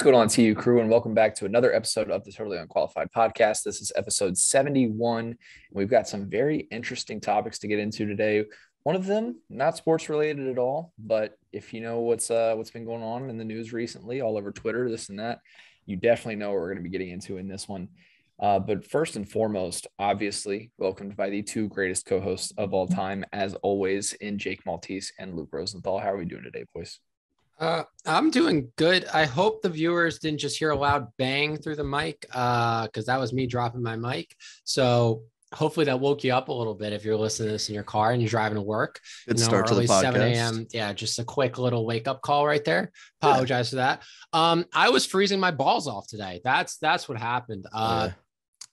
What's going on, TU crew, and welcome back to another episode of the Totally Unqualified Podcast. This is episode 71, and we've got some very interesting topics to get into today. One of them, not sports related at all, but if you know what's been going on in the news recently, all over Twitter, this and that, you definitely know what we're going to be getting into in this one. But first and foremost, obviously, welcomed by the two greatest co-hosts of all time, as always, in Jake Maltese and Luke Rosenthal. How are we doing today, boys? I'm doing good. I hope the viewers didn't just hear a loud bang through the mic, because that was me dropping my mic. So hopefully that woke you up a little bit if you're listening to this in your car and you're driving to work. Good start to the podcast. 7 a.m. Yeah, just a quick little wake up call right there. Apologize for that. I was freezing my balls off today. That's what happened.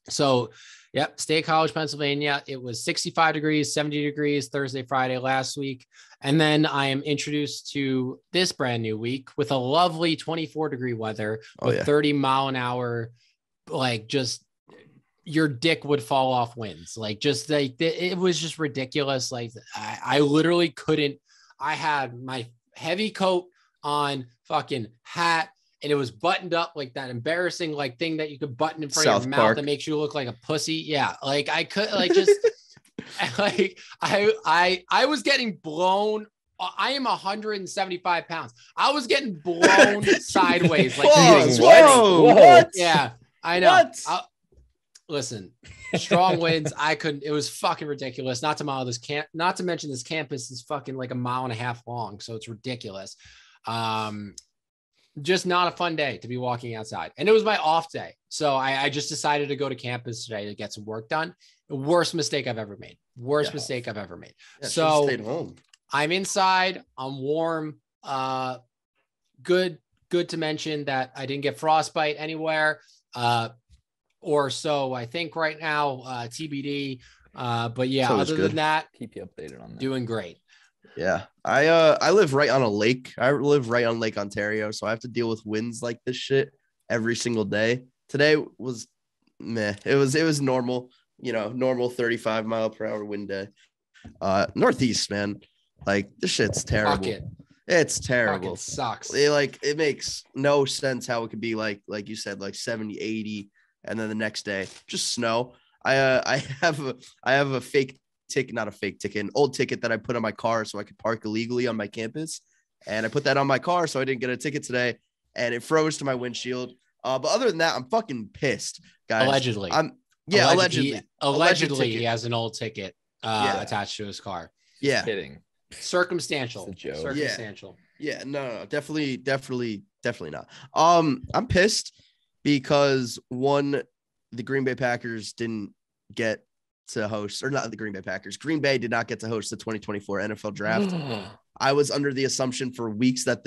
So, yep, State College, Pennsylvania. It was 65 degrees, 70 degrees Thursday, Friday last week. And then I am introduced to this brand new week with a lovely 24-degree weather with 30 mile an hour, like just your dick would fall off winds. Like just like it was just ridiculous. Like I literally couldn't. I had my heavy coat on, fucking hat, and it was buttoned up like that embarrassing like thing that you could button in front of your mouth that makes you look like a pussy. Yeah, like I could like just like I was getting blown. I am 175 pounds. I was getting blown sideways. Like what? Yeah, I know. Listen, strong winds. I couldn't. It was fucking ridiculous. Not to mention this campus is fucking like a mile and a half long, so it's ridiculous. Just not a fun day to be walking outside. And it was my off day. So I just decided to go to campus today to get some work done. The worst mistake I've ever made. Mistake I've ever made. Yeah, so stayed home. I'm inside. I'm warm. Good to mention that I didn't get frostbite anywhere. Or so I think right now, TBD. But yeah, other than that, keep you updated on that. Doing great. Yeah, I live right on a lake. I live right on Lake Ontario, so I have to deal with winds like this shit every single day. Today was meh. It was normal, normal 35 mile per hour wind day. Northeast, man, like this shit's terrible. It's terrible. It sucks. It makes no sense how it could be like you said, like 70, 80, and then the next day just snow. I have a fake ticket, not a fake ticket, an old ticket that I put on my car so I could park illegally on my campus. And I put that on my car so I didn't get a ticket today, and it froze to my windshield. But other than that, I'm fucking pissed, guys. Allegedly. Allegedly he has an old ticket attached to his car. Yeah. Kidding. Circumstantial. It's a joke. Circumstantial. Yeah, no, definitely not. I'm pissed because the Green Bay Packers didn't get to host, or not the Green Bay Packers. Green Bay did not get to host the 2024 NFL draft. I was under the assumption for months that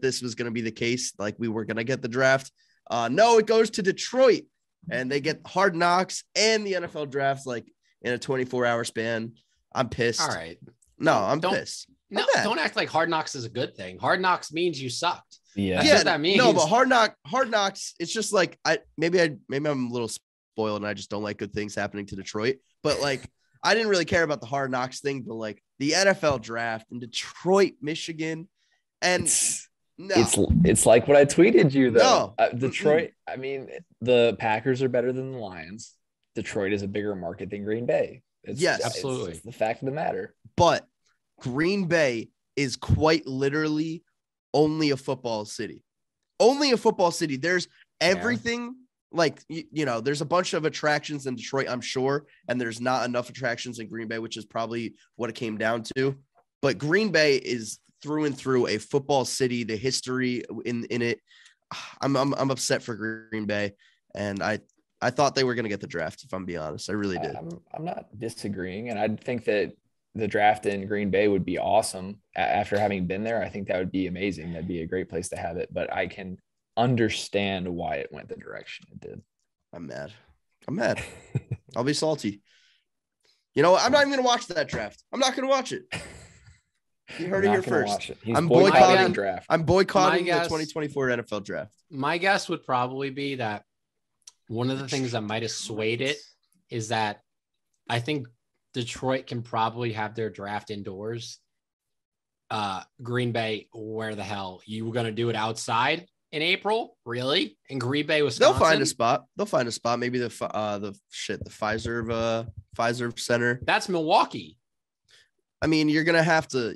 this was going to be the case. Like we were going to get the draft. No, it goes to Detroit and they get Hard Knocks and the NFL drafts like in a 24-hour span. I'm pissed. All right. No, I'm pissed. No, don't act like Hard Knocks is a good thing. Hard Knocks means you sucked. Yeah. That's what that means. No, but Hard Knocks, it's just like maybe I'm a little spoiled and I just don't like good things happening to Detroit. But like I didn't really care about the Hard Knocks thing, but like the NFL draft in Detroit, Michigan, and it's like what I tweeted you though. No. Detroit. I mean, the Packers are better than the Lions. Detroit is a bigger market than Green Bay. Yes, absolutely. It's the fact of the matter. But Green Bay is quite literally only a football city. Only a football city. There's everything. Like, there's a bunch of attractions in Detroit, I'm sure, and there's not enough attractions in Green Bay, which is probably what it came down to. But Green Bay is through and through a football city. The history in it, I'm upset for Green Bay, and I thought they were going to get the draft, if I'm being honest. I really did. I'm not disagreeing, and I think that the draft in Green Bay would be awesome. After having been there, I think that would be amazing. That'd be a great place to have it, but I can understand why it went the direction it did. I'm mad. I'll be salty. I'm not even going to watch that draft. I'm not going to watch it. You heard it here first. I'm boycotting the draft. I'm boycotting the 2024 NFL draft. My guess would probably be that one of the things that might have swayed it is that I think Detroit can probably have their draft indoors. Green Bay, where the hell? You were going to do it outside? in April? Really? In Green Bay, Wisconsin? They'll find a spot. Maybe the Pfizer Center. That's Milwaukee. I mean, you're gonna have to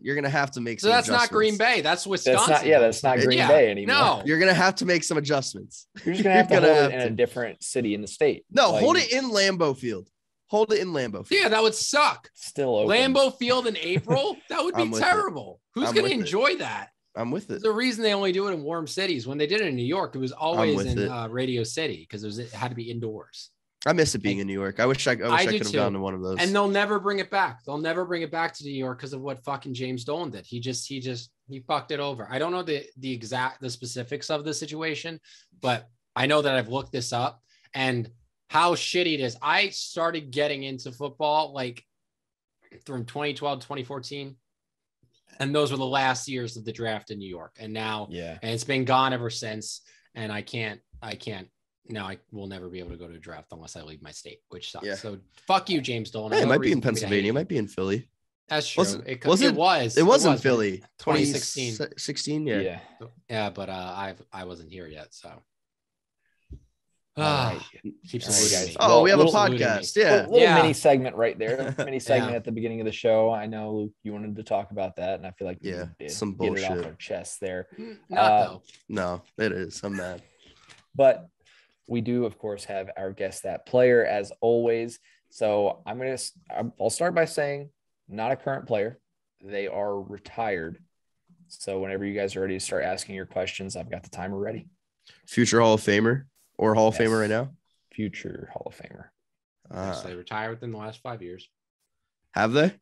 make some. So that's not Green Bay. That's Wisconsin. That's not Green Bay anymore. No, you're gonna have to make some adjustments. You're just gonna have to hold it in a different city in the state. No, hold it in Lambeau Field. Yeah, that would suck. Still open. Lambeau Field in April? That would be terrible. Who's going to enjoy that? I'm with it. The reason they only do it in warm cities. When they did it in New York, it was always in Radio City because it had to be indoors. I miss it being in New York. I wish I could have gone to one of those. And they'll never bring it back. They'll never bring it back to New York because of what fucking James Dolan did. He fucked it over. I don't know the specifics of the situation, but I know that I've looked this up and how shitty it is. I started getting into football like from 2012 to 2014. And those were the last years of the draft in New York. And now, and it's been gone ever since. And I will never be able to go to a draft unless I leave my state, which sucks. Yeah. So fuck you, James Dolan. Hey, it might be in Pennsylvania. It might be in Philly. That's true. It was in Philly. 2016. 2016, yeah. Yeah, but I wasn't here yet, so. Right. Guys. We have a podcast. Yeah. Little mini segment right there. Mini segment at the beginning of the show. I know, Luke, you wanted to talk about that, and I feel like we did some bullshit. Get it off our chest there. Though. No, it is. I'm mad. But we do, of course, have our Guess That Player as always. So I'll start by saying not a current player. They are retired. So whenever you guys are ready to start asking your questions, I've got the timer ready. Future Hall of Famer or Hall of Famer right now? Future Hall of Famer. So they retired within the last 5 years. Have they?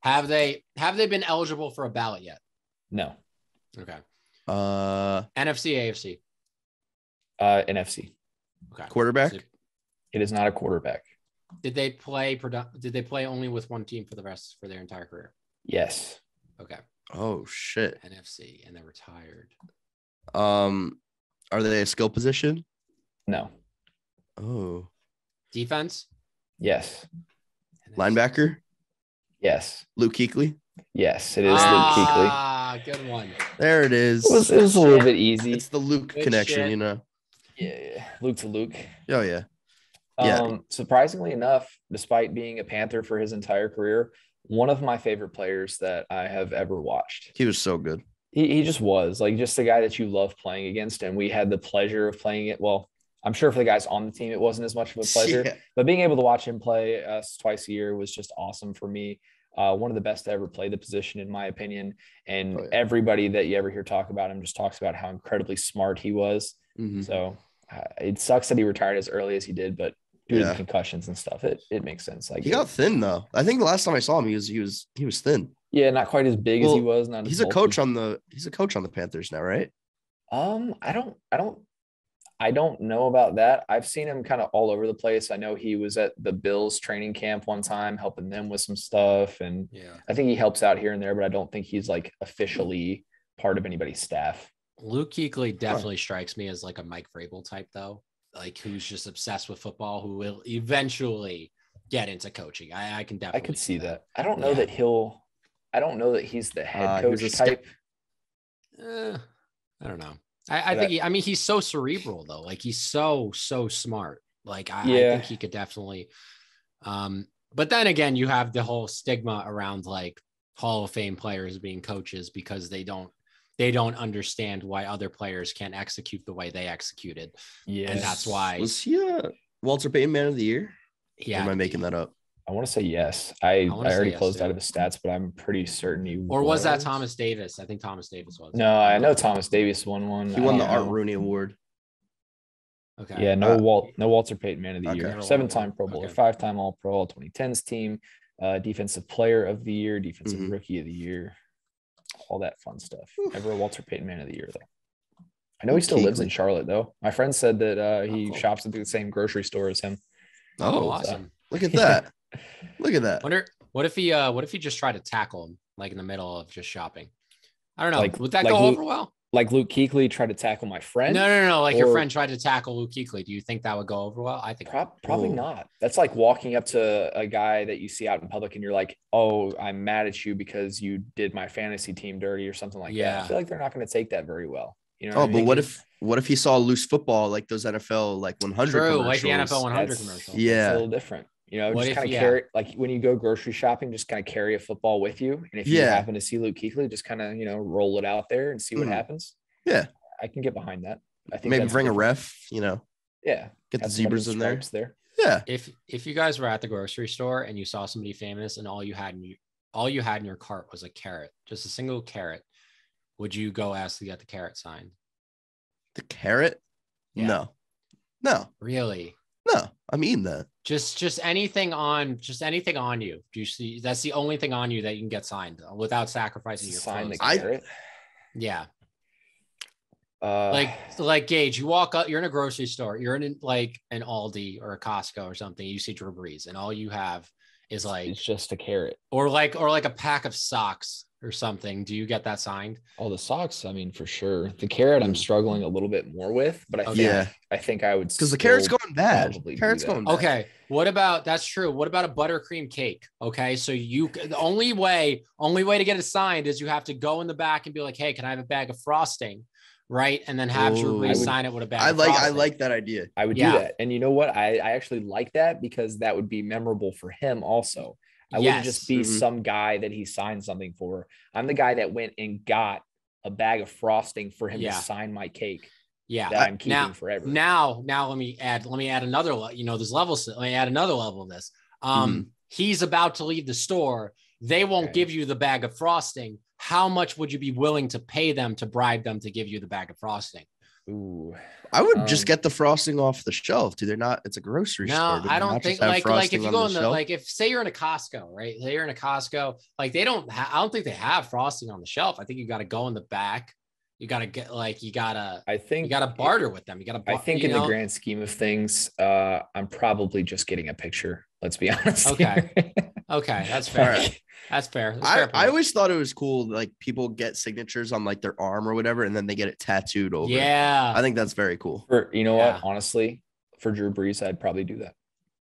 Have they been eligible for a ballot yet? No. Okay. NFC, AFC. NFC. Okay. Quarterback? It is not a quarterback. Did they play only with one team for their entire career? Yes. Okay. Oh shit. NFC, and they're retired. Are they a skill position? No. Oh. Defense? Yes. Linebacker? Yes. Luke Kuechly? Yes, it is Luke Kuechly. Ah, good one. There it is. It was a little bit easy. It's the Luke connection, you know. Yeah. Luke to Luke. Oh, yeah. Surprisingly enough, despite being a Panther for his entire career, one of my favorite players that I have ever watched. He was so good. He just was just a guy that you love playing against. And we had the pleasure of playing it. Well, I'm sure for the guys on the team, it wasn't as much of a pleasure, but being able to watch him play us twice a year was just awesome for me. One of the best to ever play the position, in my opinion. And everybody that you ever hear talk about him just talks about how incredibly smart he was. Mm-hmm. So it sucks that he retired as early as he did, but due to the concussions and stuff, it makes sense. He got thin though. I think the last time I saw him, he was thin. Yeah, not quite as big as he was. He's a coach on the Panthers now, right? I don't know about that. I've seen him kind of all over the place. I know he was at the Bills training camp one time, helping them with some stuff. And I think he helps out here and there, but I don't think he's officially part of anybody's staff. Luke Kuechly definitely strikes me as a Mike Vrabel type though, who's just obsessed with football, who will eventually get into coaching. I could see that. I don't know that he's the head coach type. I don't know. I think he's so cerebral though. He's so smart. I think he could definitely. But then again, you have the whole stigma around Hall of Fame players being coaches because they don't understand why other players can't execute the way they executed. Yeah, and that's why. Was he a Walter Payton Man of the Year? Yeah. Or am I making that up? I want to say yes. I already closed out of the stats, but I'm pretty certain he was. Or was that Thomas Davis? I think Thomas Davis was. No, I know Thomas Davis won one. He won the Art Rooney Award. Okay. Yeah, no Walter Payton Man of the Year. 7-time Pro Bowler, 5-time All-Pro, All 2010s team, Defensive Player of the Year, Defensive Rookie of the Year, all that fun stuff. Never a Walter Payton Man of the Year though. I know he still lives in Charlotte though. My friend said that he shops at the same grocery store as him. Oh, awesome! Look at that. Look at that. Wonder what if he just tried to tackle him in the middle of just shopping? I don't know. Would that go over well? Like Luke Kuechly tried to tackle my friend? No. Your friend tried to tackle Luke Kuechly. Do you think that would go over well? I think probably not. That's like walking up to a guy that you see out in public and you're like, "Oh, I'm mad at you because you did my fantasy team dirty" or something like that. I feel like they're not going to take that very well. You know, but what if he saw loose football like those NFL like 100 True, commercials? like the NFL 100 commercial. Yeah, it's a little different. You know, What just if- kind of yeah. carry, like when you go grocery shopping, just kind of carry a football with you. And if you Yeah. happen to see Luke Kuechly, just kind of, you know, roll it out there and see what happens. Yeah. I can get behind that. I think maybe that's bring a different. ref, you know, Yeah. get the Have somebody zebras in there. stripes there. Yeah. If you guys were at the grocery store and you saw somebody famous and all you had in your cart was a carrot, just a single carrot, would you go ask to get the carrot signed? The carrot? Yeah. No. Really? No. I'm eating that. Just anything on you. Do you see? That's the only thing on you that you can get signed without sacrificing your Sign the clothes. carrot. Yeah. Uh, Like Gage, you walk up, you're in a grocery store, you're in like an Aldi or a Costco or something, you see Drew Brees, and all you have is like it's just a carrot. or like a pack of socks or something. Do you get that signed? Oh, the socks. I mean, for sure. The carrot, I'm struggling a little bit more with, but I think I would Because the carrot's going bad. probably do Carrot's that. going bad. Okay. That's true. What about a buttercream cake? Okay. So the only way to get it signed is you have to go in the back and be like, hey, can I have a bag of frosting? Right. And then have Drew Brees sign it with a bag of frosting. I like that idea. I would do that. And you know what? I actually like that because that would be memorable for him also. I wouldn't just be some guy that he signed something for. I'm the guy that went and got a bag of frosting for him to sign my cake. Yeah. That I'm keeping forever. Now let me add another, there's levels. Let me add another level of this. He's about to leave the store. They won't give you the bag of frosting. How much would you be willing to pay them to bribe them to give you the bag of frosting? Ooh, I would just get the frosting off the shelf. Do they not? It's a grocery store. No, I don't think like if you go in the like if say you're in a Costco, right? Say you're in a Costco, like they don't. I don't think they have frosting on the shelf. I think you got to go in the back. You got to get like you got to. I think you got to barter with them. You got to. I think in the grand scheme of things, I'm probably just getting a picture. Let's be honest. Okay. Okay, that's fair. That's fair. I always thought it was cool. Like people get signatures on like their arm or whatever, and then they get it tattooed over. Yeah, I think that's very cool. You know what? Honestly, for Drew Brees, I'd probably do that.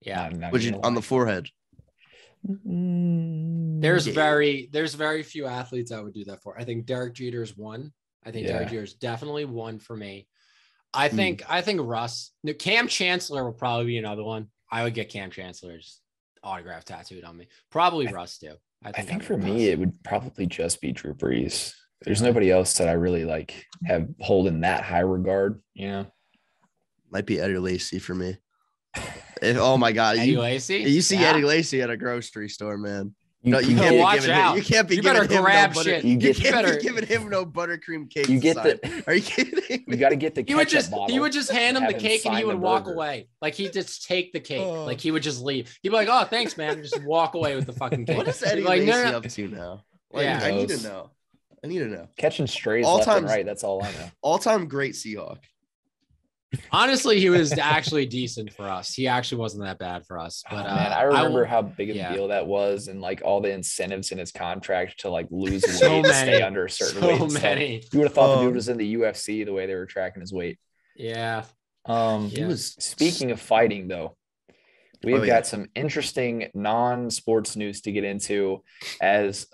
Yeah, would you on the forehead? There's very few athletes I would do that for. I think Derek Jeter is one. I think Derek Jeter is definitely one for me. I think Russ. Cam Chancellor will probably be another one. I would get Cam Chancellor's autograph tattooed on me. Probably Russ too. I think for me, it would probably just be Drew Brees. There's nobody else that I really like hold in that high regard. You know, might be Eddie Lacy for me. Oh my God, Eddie Lacy. You see Eddie Lacy at a grocery store, man. No, you can't watch be out. You can't be you giving better him grab no shit. You can't be giving him no buttercream cake. You get Are you kidding? You got to get the. He would just hand him the cake and he would walk away. Like he'd just take the cake. Oh. Like he would just leave. He'd be like, "Oh, thanks, man," and just walk away with the fucking cake. What is Eddie like, Lacy up to now? Like, Yeah. I need to know. Catching strays All left time, and right. That's all I know. All-time great Seahawk. Honestly, he was actually decent for us. He actually wasn't that bad for us. But man, I remember how big of a deal that was, and like all the incentives in his contract to like lose weight, and stay under a certain weight. So many. You would have thought the dude was in the UFC the way they were tracking his weight. Yeah. He was. Speaking of fighting, though, we've got some interesting non-sports news to get into. As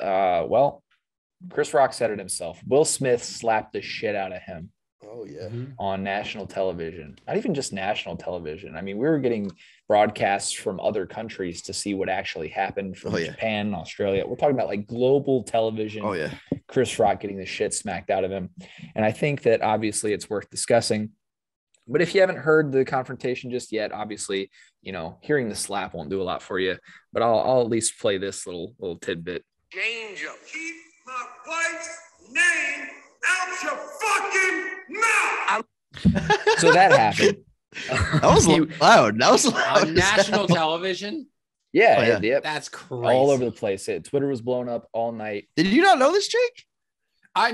Chris Rock said it himself. Will Smith slapped the shit out of him. Oh, yeah. On national television, not even just national television. I mean, we were getting broadcasts from other countries to see what actually happened from Japan, Australia. We're talking about like global television. Oh, yeah. Chris Rock getting the shit smacked out of him. And I think that obviously it's worth discussing. But if you haven't heard the confrontation just yet, obviously, hearing the slap won't do a lot for you. But I'll at least play this little tidbit. Danger. Keep my wife's name out your fucking mouth. So that happened. That was loud. That was loud. On national television? Yeah. That's crazy. All over the place. Twitter was blown up all night. Did you not know this, Jake? I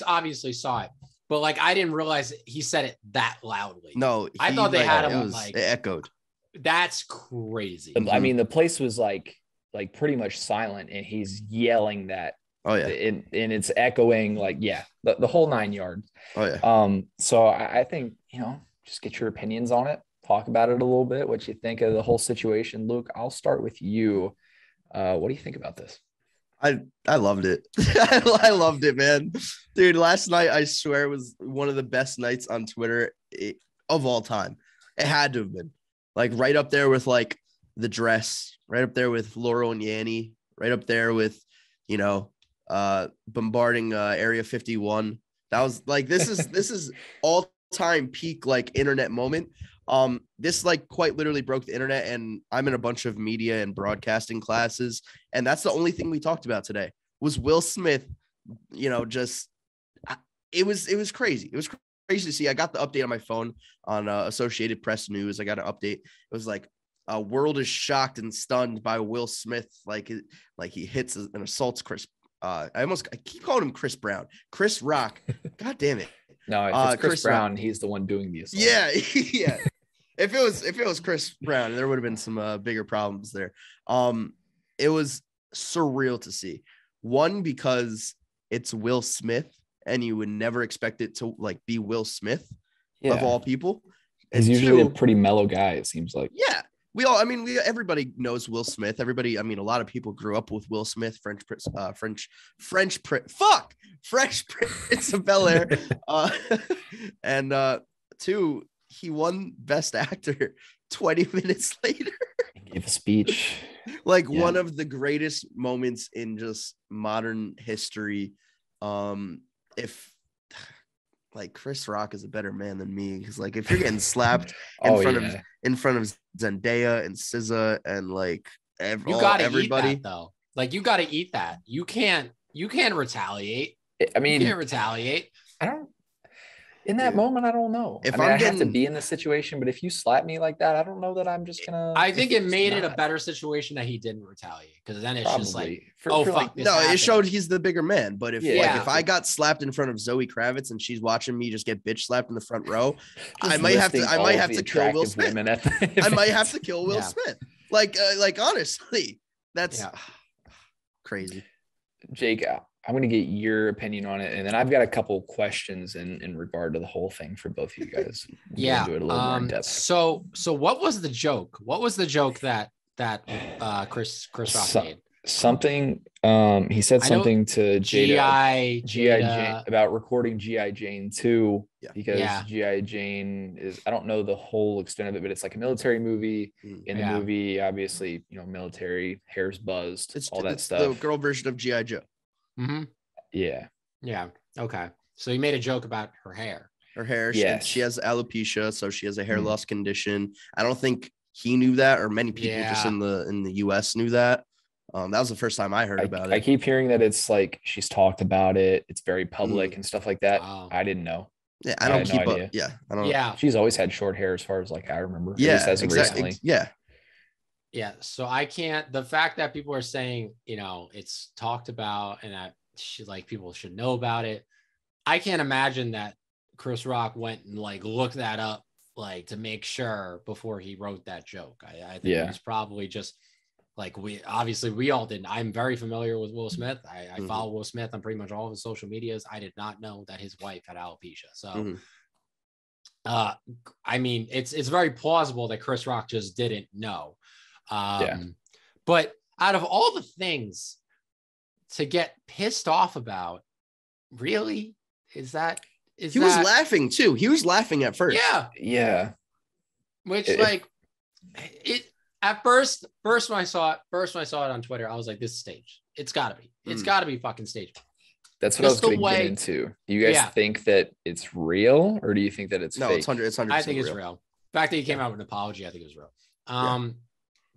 obviously saw it, but like I didn't realize he said it that loudly. No, I thought they had him it echoed. That's crazy. I mean, the place was like pretty much silent, and he's yelling that. Oh yeah, and it's echoing the whole 9 yards. Oh yeah. So I think just get your opinions on it, talk about it a little bit, what you think of the whole situation. Luke, I'll start with you. What do you think about this? I loved it. I loved it, man. Dude, last night, I swear, was one of the best nights on Twitter of all time. It had to have been. Like, right up there with, like, the dress, right up there with Laurel and Yanny, right up there with, you know, bombarding Area 51. That was, like, this is all-time peak, like, internet moment. This like quite literally broke the internet, and I'm in a bunch of media and broadcasting classes, and that's the only thing we talked about today was Will Smith. You know, just it was crazy. It was crazy to see. I got the update on my phone on Associated Press News. I got an update. It was like world is shocked and stunned by Will Smith, like he hits and assaults Chris. I keep calling him Chris Brown, Chris Rock. God damn it. No, if it's Chris Brown, Rock. He's the one doing the assault. Yeah, yeah. If it was Chris Brown, there would have been some bigger problems there. It was surreal to see. One, because it's Will Smith, and you would never expect it to like be Will Smith of all people. He's usually a pretty mellow guy, it seems like. Yeah. Everybody knows Will Smith. Everybody, a lot of people grew up with Will Smith, Fresh Prince of Bel-Air. And two, he won Best Actor 20 minutes later. He gave a speech. One of the greatest moments in just modern history. If like Chris Rock is a better man than me, because like if you're getting slapped in front of Zendaya and SZA and like everybody, eat that, though. Like you got to eat that. You can't retaliate. You can't retaliate. I don't. In that moment, I don't know. I have to be in the situation, but if you slap me like that, I don't know that I'm just gonna. I think it made it a better situation that he didn't retaliate, because then it's just like, fuck. It showed he's the bigger man. But if I got slapped in front of Zoe Kravitz and she's watching me just get bitch slapped in the front row, I might have to kill Will Smith. I might have to kill Will Smith. Like honestly, that's crazy. Jake, I'm going to get your opinion on it, and then I've got a couple questions in regard to the whole thing for both of you guys. Yeah. Do it a little more in depth. So what was the joke? What was the joke that Chris Rock made? Something. He said something to G.I. Jane about recording G.I. Jane 2 because G.I. Jane is, I don't know the whole extent of it, but it's like a military movie. In the movie, obviously, military, hair's buzzed, all that stuff. The girl version of G.I. Joe. Mm-hmm. Yeah. Okay. So he made a joke about her hair. Yes. She has alopecia, so she has a hair loss condition. I don't think he knew that, or many people just in the U.S. knew that. That was the first time I heard about it. I keep hearing that it's like she's talked about it. It's very public and stuff like that. Wow. I didn't know. Yeah, I don't keep up. Yeah, I don't. Yeah, she's always had short hair as far as like I remember. Yeah, recently. Yeah, so I can't. The fact that people are saying, it's talked about and that people should know about it. I can't imagine that Chris Rock went and like looked that up to make sure before he wrote that joke. I think it was probably just like we all didn't. I'm very familiar with Will Smith. I follow Will Smith on pretty much all of his social medias. I did not know that his wife had alopecia. So, it's very plausible that Chris Rock just didn't know. But out of all the things to get pissed off about, really, he was laughing too. He was laughing at first. Yeah. Which at first when I saw it on Twitter, I was like, this is staged. It's gotta be fucking staged. That's what I was going to get into. Do you guys think that it's real, or do you think that it's fake? It's 100%. I think it's real. The fact that he came out with an apology, I think it was real.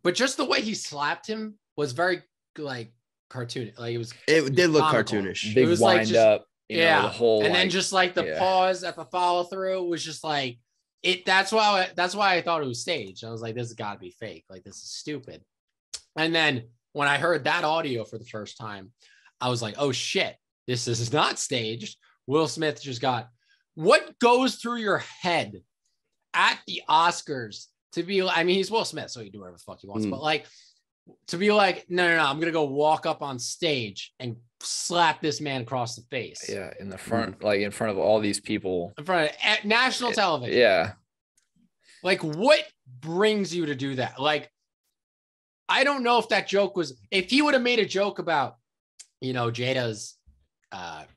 But just the way he slapped him was very like cartoonish. Like it did look cartoonish. Big wind up. The whole then just like the pause at the follow through was just like it. That's why I thought it was staged. I was like, this has got to be fake. Like this is stupid. And then when I heard that audio for the first time, I was like, oh shit, this is not staged. Will Smith just got what goes through your head at the Oscars. To be, he's Will Smith, so he can do whatever the fuck he wants. But like, to be like, no, I'm gonna go walk up on stage and slap this man across the face. Yeah, in the front, like in front of all these people, in front of national television. Yeah. Like, what brings you to do that? Like, I don't know if that joke was. If he would have made a joke about Jada's, that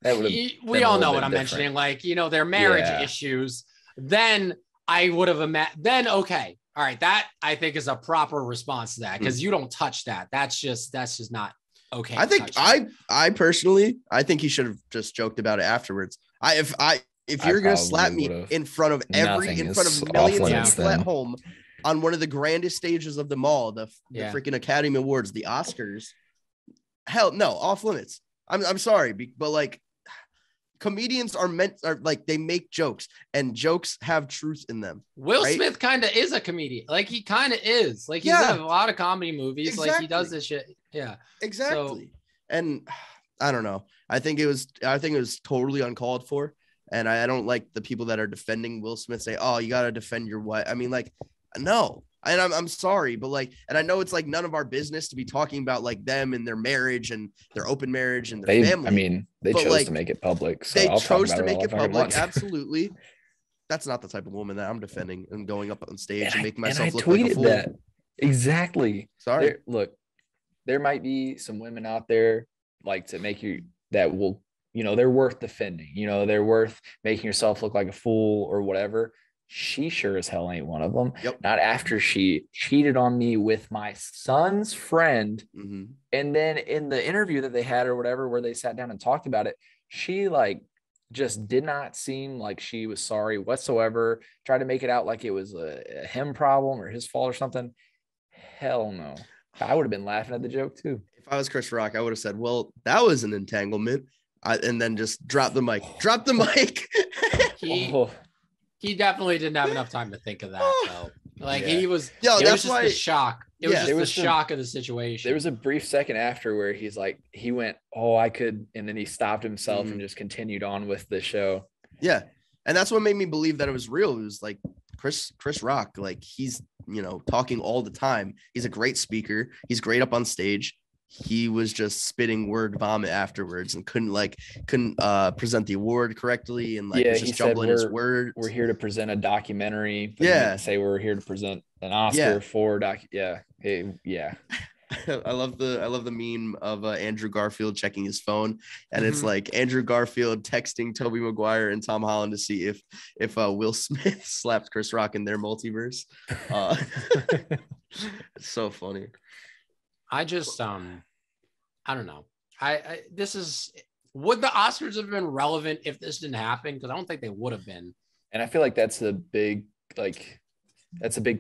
would have. We all know what I'm mentioning, like, their marriage issues. Then I would have then, okay. All right. That I think is a proper response to that, because you don't touch that. That's just not okay. I think I personally, I think he should have just joked about it afterwards. If you're going to slap me in front of millions of people at home on one of the grandest stages of them all, the freaking Academy Awards, the Oscars, hell no, off limits. I'm sorry, but like, comedians are like, they make jokes, and jokes have truth in them. Will Smith kind of is a comedian. Like, he kind of is. Like, he's in a lot of comedy movies. Exactly. Like, he does this shit. Yeah, exactly. And I don't know. I think it was totally uncalled for. And I don't like the people that are defending Will Smith say, "Oh, you got to defend your wife." I mean, like, no. And I'm sorry, but like, and I know it's like none of our business to be talking about like them and their marriage and their open marriage and their family. I mean, they chose to make it public. So they chose to make it public. Absolutely. That's not the type of woman that I'm defending and going up on stage and making myself look like a fool. That. Exactly. Sorry. There might be some women out there like to make you that will, they're worth defending. They're worth making yourself look like a fool or whatever. She sure as hell ain't one of them. Yep. Not after she cheated on me with my son's friend. Mm-hmm. And then in the interview that they had or whatever, where they sat down and talked about it, she like just did not seem like she was sorry whatsoever. Tried to make it out like it was a him problem or his fault or something. Hell no. I would have been laughing at the joke too. If I was Chris Rock, I would have said, well, that was an entanglement. And then just drop the mic. Drop the mic. He definitely didn't have enough time to think of that, though. Like, he was, that's was just why the shock. It was just the shock of the situation. There was a brief second after where he's like, he went, "Oh, I could," and then he stopped himself and just continued on with the show. Yeah, and that's what made me believe that it was real. It was like Chris Rock, like, he's talking all the time. He's a great speaker. He's great up on stage. He was just spitting word vomit afterwards and couldn't present the award correctly, and like was just jumbling his words. We're here to present a documentary. Say we're here to present an Oscar for I love the meme of Andrew Garfield checking his phone, and it's like Andrew Garfield texting Tobey Maguire and Tom Holland to see if Will Smith slapped Chris Rock in their multiverse. It's so funny. I just, I don't know. Would the Oscars have been relevant if this didn't happen? Because I don't think they would have been. And I feel like that's a big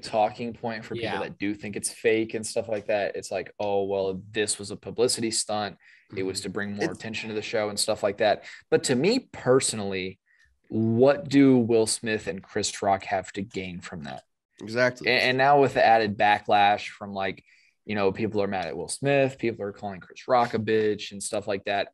talking point for people that do think it's fake and stuff like that. It's like, oh, well, this was a publicity stunt. It was to bring more attention to the show and stuff like that. But to me personally, what do Will Smith and Chris Rock have to gain from that? Exactly. And now with the added backlash from like, people are mad at Will Smith. People are calling Chris Rock a bitch and stuff like that.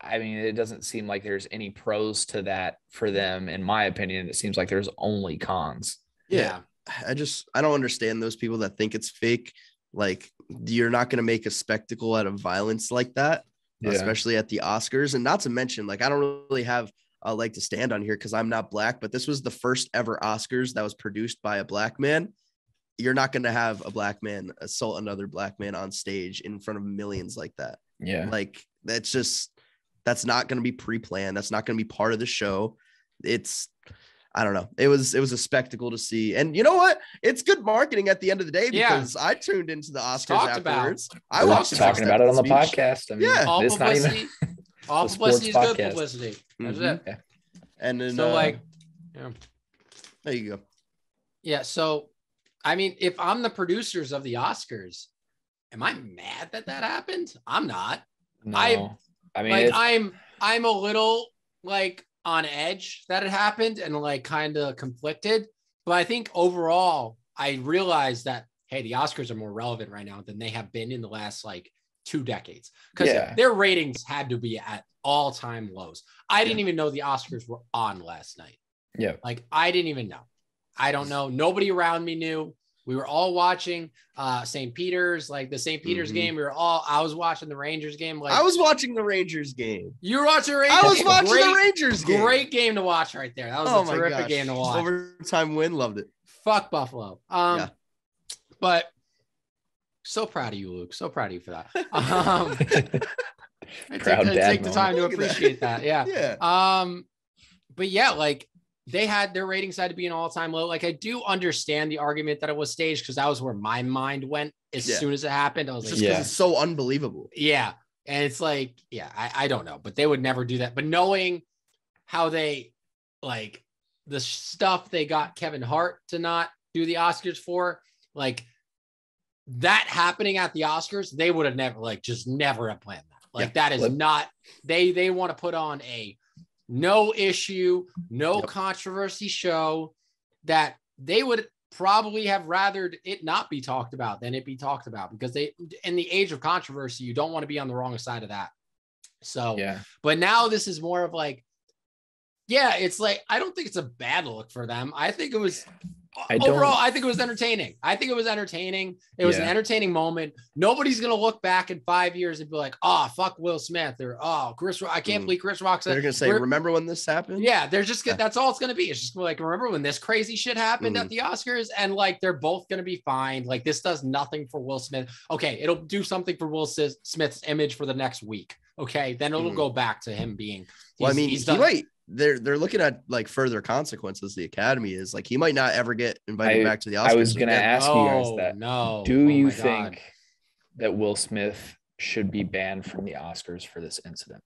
I mean, it doesn't seem like there's any pros to that for them. In my opinion, it seems like there's only cons. Yeah. I don't understand those people that think it's fake. Like, you're not going to make a spectacle out of violence like that, especially at the Oscars. And not to mention, like, I don't really have a leg to stand on here because I'm not black, but this was the first ever Oscars that was produced by a black man. You're not going to have a black man assault another black man on stage in front of millions like that. Yeah. Like, that's not going to be pre-planned. That's not going to be part of the show. I don't know. It was a spectacle to see. And you know what? It's good marketing at the end of the day because I tuned into the Oscars afterwards. I was talking about it on the podcast. I mean, all publicity. All publicity is good publicity. That's it. Yeah. And then, there you go. Yeah. So, I mean, if I'm the producers of the Oscars, am I mad that happened? I'm not. No. I mean, like, I'm a little like on edge that it happened and like kind of conflicted. But I think overall, I realized that, hey, the Oscars are more relevant right now than they have been in the last like 2 decades because their ratings had to be at all-time lows. I didn't even know the Oscars were on last night. Yeah. Like, I didn't even know. I don't know. Nobody around me knew. We were all watching St. Peter's, like the St. Peter's game. I was watching the Rangers game. Like, I was watching the Rangers game. You were watching the Rangers game? I was watching the Rangers game. Great game to watch right there. That was a terrific game to watch. Overtime win. Loved it. Fuck Buffalo. But So proud of you, Luke. So proud of you for that. I take the time to appreciate that. Yeah. Yeah. But yeah, like they had their ratings had to be an all-time low. Like I do understand the argument that it was staged because that was where my mind went as soon as it happened. I was just because it's so unbelievable. Yeah. And it's like, I don't know, but they would never do that. But knowing how they like the stuff they got Kevin Hart to not do the Oscars for, like that happening at the Oscars, they would have never never have planned that. Like that is not, they want to put on a no issue, no controversy show that they would probably have rather it not be talked about than it be talked about because they, in the age of controversy, you don't want to be on the wrong side of that. So, but now this is more of like, it's like, I don't think it's a bad look for them. I think it was overall, I think it was entertaining. It was an entertaining moment. Nobody's going to look back in 5 years and be like, oh, fuck Will Smith or, oh, Chris Rock. I can't believe Chris Rock said. They're going to say, remember when this happened? Yeah. They're just, that's all it's going to be. It's just like, remember when this crazy shit happened at the Oscars? And like, they're both going to be fine. Like this does nothing for Will Smith. Okay. It'll do something for Will Smith's image for the next week. Okay. Then it'll go back to him being, they're looking at like further consequences. The Academy is like, he might not ever get invited back to the Oscars. I was going to ask you guys that. No. Do you think that Will Smith should be banned from the Oscars for this incident?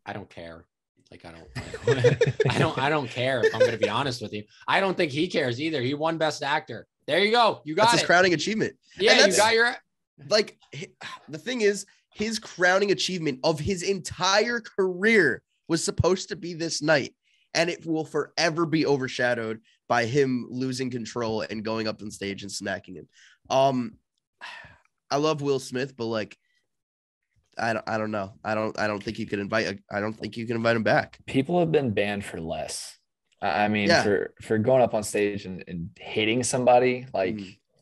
I don't care. Like, I don't care if I'm going to be honest with you. I don't think he cares either. He won Best Actor. There you go. You got That's his crowning achievement. Yeah. You got your, like, the thing is his crowning achievement of his entire career was supposed to be this night, and it will forever be overshadowed by him losing control and going up on stage and smacking him. I love Will Smith, but like, I don't know. I don't think you can invite him back. People have been banned for less. I mean, for going up on stage and hitting somebody, like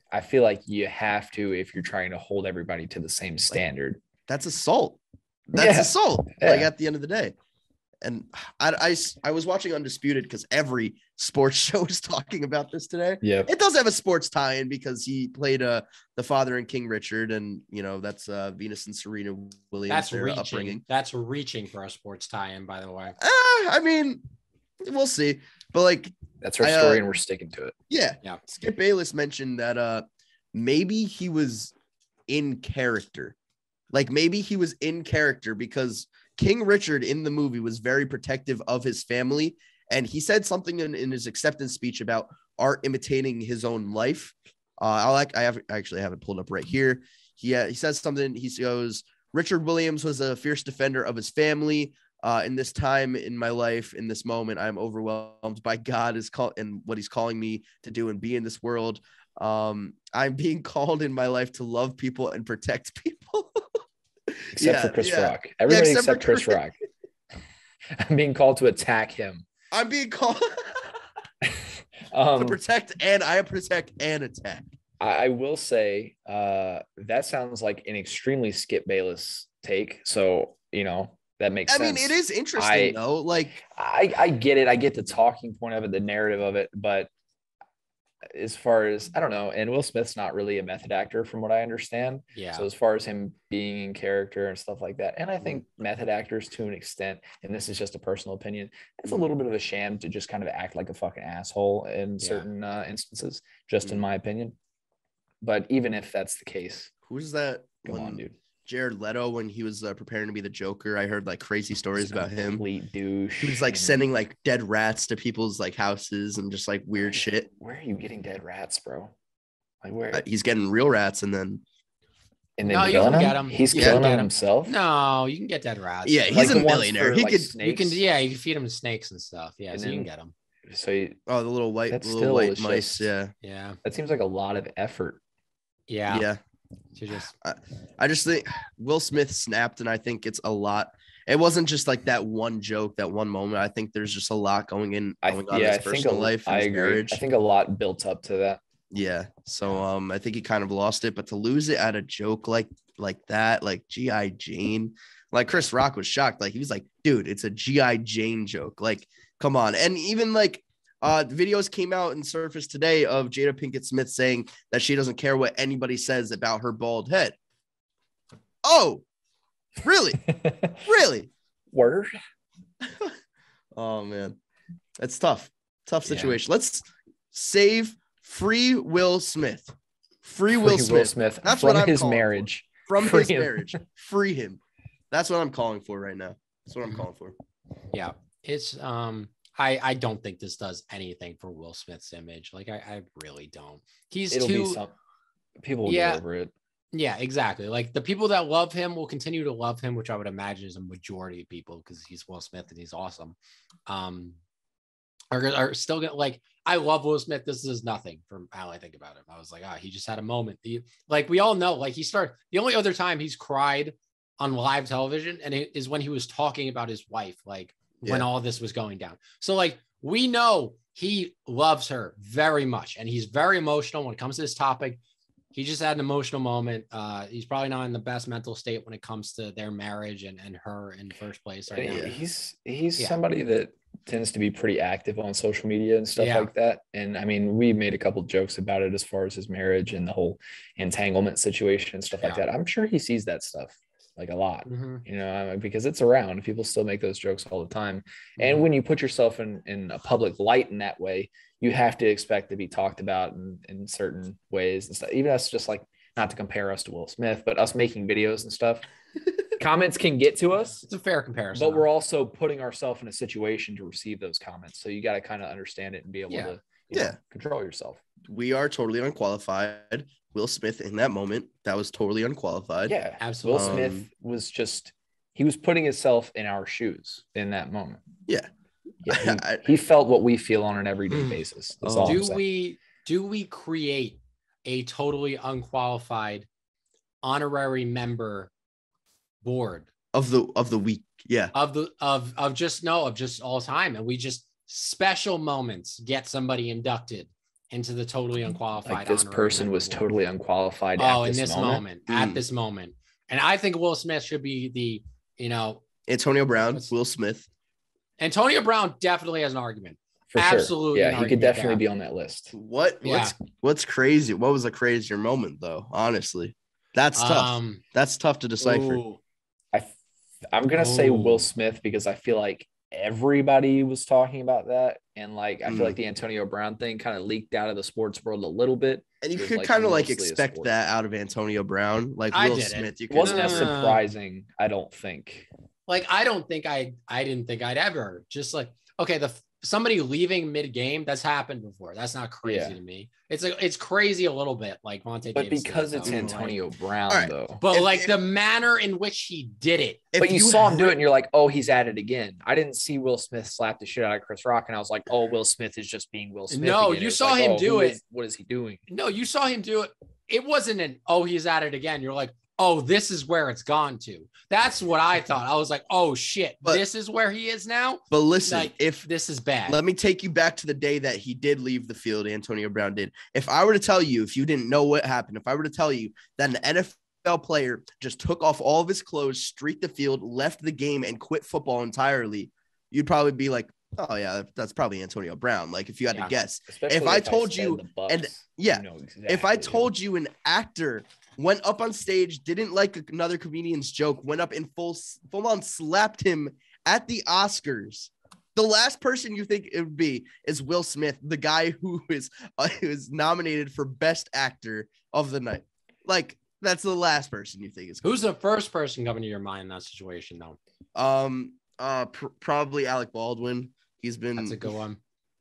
I feel like you have to if you're trying to hold everybody to the same standard. That's assault. That's assault. Like at the end of the day. And I was watching Undisputed because every sports show is talking about this today. Yeah, it does have a sports tie-in because he played the father in King Richard, and that's Venus and Serena Williams. That's upbringing. That's reaching for a sports tie-in, by the way. I mean, we'll see, but like that's our story, and we're sticking to it. Yeah. Skip Bayless mentioned that maybe he was in character, because King Richard in the movie was very protective of his family. And he said something in his acceptance speech about art imitating his own life. I actually have it pulled up right here. He says something. He goes, Richard Williams was a fierce defender of his family. In this time in my life, in this moment, I'm overwhelmed by God and what he's calling me to do and be in this world. I'm being called in my life to love people and protect people. Except for Chris Rock. Everybody except Chris Rock. I'm being called to attack him. I'm being called to protect, and I protect and attack. I will say that sounds like an extremely Skip Bayless take. So, that makes sense. I mean, it is interesting though. Like I get it. I get the talking point of it, the narrative of it, but as far as I don't know, and Will Smith's not really a method actor from what I understand. Yeah. So as far as him being in character and stuff like that, and I think method actors to an extent, and this is just a personal opinion, it's a little bit of a sham to just kind of act like a fucking asshole in certain instances, just in my opinion. But even if that's the case, who's that? Come on, dude. Jared Leto, when he was preparing to be the Joker, I heard like crazy stories about him. Complete douche. He was like sending like dead rats to people's like houses and just like weird shit. Where are you getting dead rats, bro? Like where? He's getting real rats and then no, you can get them. He's killing them himself. No, you can get dead rats. Yeah, he's a millionaire. He could. You can. Yeah, you can feed him snakes and stuff. Yeah, so you can get them. So the little white mice. Yeah. That seems like a lot of effort. Yeah. I just think Will Smith snapped, and I think it's a lot. It wasn't just like that one joke, that one moment. I think there's just a lot going on in his personal life. I agree. Marriage. I think a lot built up to that. Yeah. So I think he kind of lost it, but to lose it at a joke like that, like G.I. Jane, like Chris Rock was shocked. Like he was like, dude, it's a G.I. Jane joke. Like, come on. And even like Videos came out and surfaced today of Jada Pinkett Smith saying that she doesn't care what anybody says about her bald head. Oh, really? Really? Word. Oh, man. That's tough. Tough situation. Yeah. Let's save free Will Smith. Free Will Smith. That's from what I'm his marriage. From his marriage. Free him. That's what I'm calling for right now. That's what I'm calling for. Yeah. It's I don't think this does anything for Will Smith's image. Like I really don't. People will get over it. Yeah, exactly. Like the people that love him will continue to love him, which I would imagine is a majority of people because he's Will Smith and he's awesome. Are still gonna like. I love Will Smith. This is nothing from how I think about him. I was like, he just had a moment. Like we all know, like the only other time he's cried on live television and it is when he was talking about his wife, like when all this was going down. So like we know he loves her very much and he's very emotional when it comes to this topic. He just had an emotional moment. He's probably not in the best mental state when it comes to their marriage and her in the first place. Right now. He's somebody that tends to be pretty active on social media and stuff like that. And I mean, we made a couple of jokes about it as far as his marriage and the whole entanglement situation and stuff like that. I'm sure he sees that stuff like a lot, you know, because it's around. People still make those jokes all the time. And when you put yourself in a public light in that way, you have to expect to be talked about in certain ways and stuff. Even us, just like, not to compare us to Will Smith, but us making videos and stuff. Comments can get to us. It's a fair comparison. But we're also putting ourselves in a situation to receive those comments. So you got to kind of understand it and be able to control yourself. We are totally unqualified. Will Smith in that moment, that was totally unqualified. Yeah, absolutely. Will Smith was he was putting himself in our shoes in that moment. Yeah. He felt what we feel on an everyday basis. Do we create a totally unqualified honorary member board of the week? Yeah. Of just all time. And we just special moments get somebody inducted into the totally unqualified. Like this person was board. Totally unqualified. At this moment. And I think Will Smith should be Antonio Brown, Will Smith. Antonio Brown definitely has an argument. For absolutely. Sure. Yeah, he could definitely be on that list. What's crazy? What was a crazier moment though? Honestly, that's tough. That's tough to decipher. I'm gonna say Will Smith because I feel like everybody was talking about that, and like I feel like the Antonio Brown thing kind of leaked out of the sports world a little bit. And you could kind of like expect that out of Antonio Brown, like Will Smith. It wasn't as surprising, I don't think. Like I didn't think I'd ever just like somebody leaving mid-game. That's happened before. That's not crazy to me. It's crazy a little bit, like Monte But Davis because it's Antonio Brown, though. But the manner in which he did it. But you saw him do it, and you're like, oh, he's at it again. I didn't see Will Smith slap the shit out of Chris Rock, and I was like, oh, Will Smith is just being Will Smith. No, you saw him do it. What is he doing? No, you saw him do it. It wasn't he's at it again. You're like, oh, this is where it's gone to. That's what I thought. I was like, oh shit, this is where he is now. But listen, like, if this is bad, let me take you back to the day that he did leave the field. Antonio Brown did. If I were to tell you, if you didn't know what happened, if I were to tell you that an NFL player just took off all of his clothes, streaked the field, left the game, and quit football entirely, you'd probably be like, oh yeah, that's probably Antonio Brown. Like if you had to guess, if I told you, if I told you an actor went up on stage, didn't like another comedian's joke, went up in full on slapped him at the Oscars, the last person you think it would be is Will Smith, the guy who is nominated for Best Actor of the night. Like that's the last person you think is. Who's the first person coming to your mind in that situation though? Probably Alec Baldwin. He's been. That's a good one.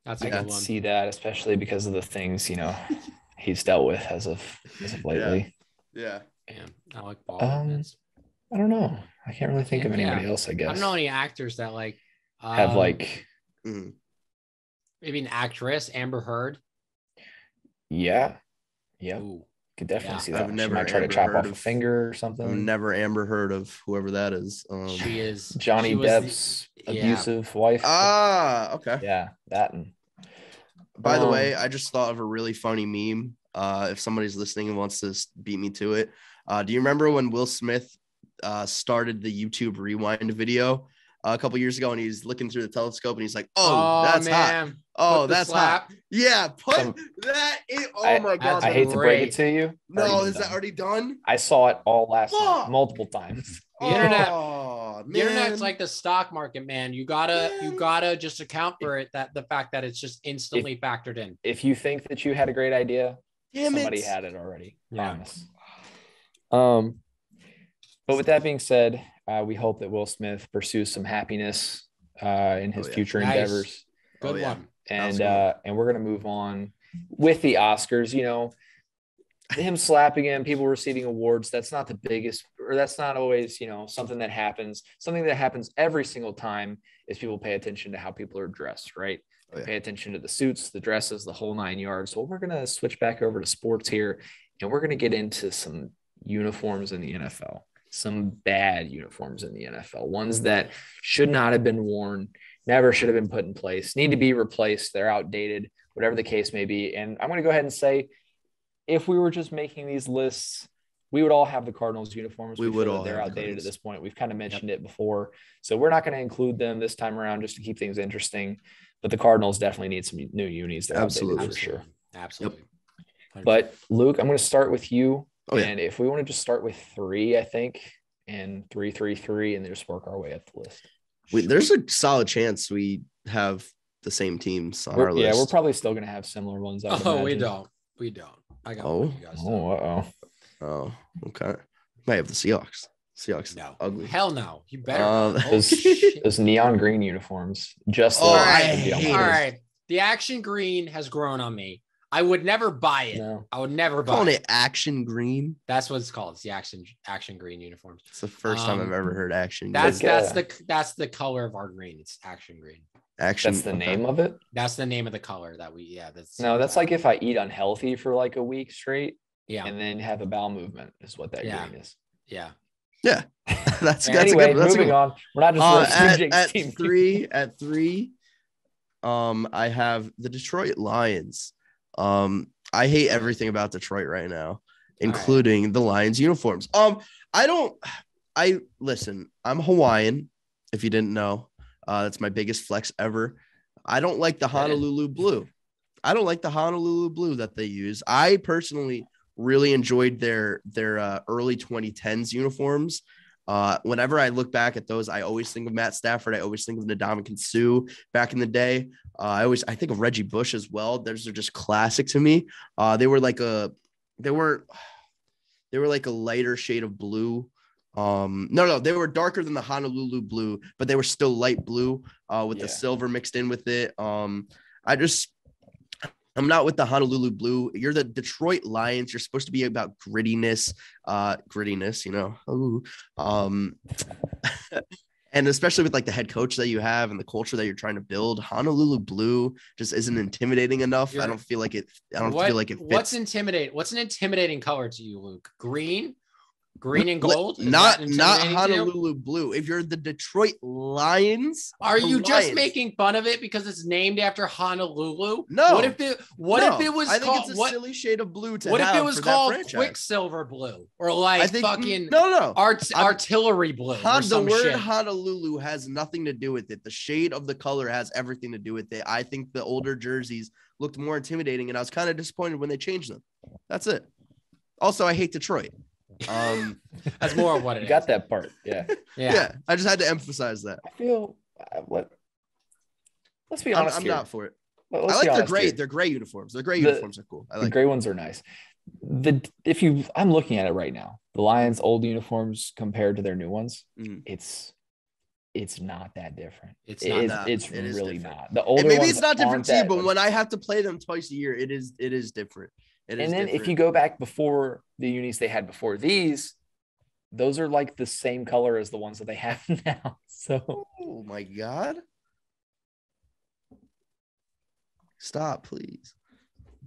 I can see that, especially because of the things he's dealt with as of lately. Yeah. Damn, Alec Baldwin. I don't know. I can't really think of anybody else. I guess I don't know any actors that like have like maybe an actress, Amber Heard. Yeah. Ooh. Could definitely see that. I've never tried to chop off a finger or something. I've never Amber heard of whoever that is. She is Johnny Depp's abusive wife. Okay. Yeah, that. By the way, I just thought of a really funny meme. If somebody's listening and wants to beat me to it, do you remember when Will Smith started the YouTube Rewind video? a couple years ago, and he's looking through the telescope, and he's like, "Oh, that's man. hot. Oh, Put the that's slap. hot. Yeah, put that in. Oh my God, I hate to break it to you. No, is that already done? I saw it all last night, multiple times. The internet. Oh, The internet's like the stock market, man. You gotta just account for it. That the fact that it's just instantly factored in. If you think that you had a great idea, somebody had it already. Promise. But with that being said, we hope that Will Smith pursues some happiness in his future endeavors. Good one. And we're gonna move on with the Oscars. You know, him slapping him, people receiving awards. That's not the biggest, or that's not always, you know, something that happens. Something that happens every single time is people pay attention to how people are dressed, right? Pay attention to the suits, the dresses, the whole 9 yards. So we're gonna switch back over to sports here, and we're gonna get into some uniforms in the NFL. Some bad uniforms in the NFL, ones that should not have been worn, never should have been put in place, need to be replaced. They're outdated, whatever the case may be. And I'm going to go ahead and say, if we were just making these lists, we would all have the Cardinals uniforms. We would all. They're outdated at this point. We've kind of mentioned it before. So we're not going to include them this time around just to keep things interesting. But the Cardinals definitely need some new unis. They're outdated for sure. Absolutely. Yep. But Luke, I'm going to start with you. And if we want to just start with 3, I think, and 3-3-3, and then just work our way up the list. There's a solid chance we have the same teams on our list. Yeah, we're probably still going to have similar ones. We don't. I got one. You guys Oh, okay. Might have the Seahawks. No. Ugly. Hell no. You better. Those neon green uniforms. Just all right. The action green has grown on me. I would never buy it. No. I would never buy Calling it. it action green. That's what it's called. It's the action green uniforms. It's the first time I've ever heard action. That's the color of our green. It's action green. Action. That's the name of it. That's the name of the color that we. Yeah. That's like if I eat unhealthy for like a week straight. Yeah. And then have a bowel movement is what that green is. Yeah. Yeah. that's anyway, moving on. We're not just at three. At 3, I have the Detroit Lions. I hate everything about Detroit right now, including the Lions uniforms. Listen, I'm Hawaiian. If you didn't know, that's my biggest flex ever. I don't like the Honolulu blue. I don't like the Honolulu blue that they use. I personally really enjoyed their early 2010s uniforms. Whenever I look back at those, I always think of Matt Stafford. I always think of Ndamukong Suh back in the day. I think of Reggie Bush as well. Those are just classic to me. They were like a lighter shade of blue. No, they were darker than the Honolulu blue, but they were still light blue with the silver mixed in with it. I'm not with the Honolulu blue. You're the Detroit Lions. You're supposed to be about grittiness, you know. And especially with like the head coach that you have and the culture that you're trying to build, Honolulu blue just isn't intimidating enough. I don't feel like it fits. What's an intimidating color to you, Luke? Green and gold? Not Honolulu blue. If you're the Detroit Lions, are you just making fun of it because it's named after Honolulu? No. What if it was I think called, it's a silly shade of blue to what have if it was for called that franchise. Quicksilver blue or like fucking no artillery blue? The word Honolulu has nothing to do with it. The shade of the color has everything to do with it. I think the older jerseys looked more intimidating, and I was kind of disappointed when they changed them. That's it. Also, I hate Detroit. That's more of what it is. Got that part. Yeah. I just had to emphasize that. I feel let's be honest. I'm not for it. I like their gray. Their gray uniforms. Their gray uniforms are cool. The gray ones are nice. I'm looking at it right now. The Lions' old uniforms compared to their new ones, it's not that different. It's really not. The older maybe ones it's not different to you, but when I have to play them twice a year, it is different. If you go back before the unis they had before these, those are like the same color as the ones that they have now. So, oh my God. Stop, please.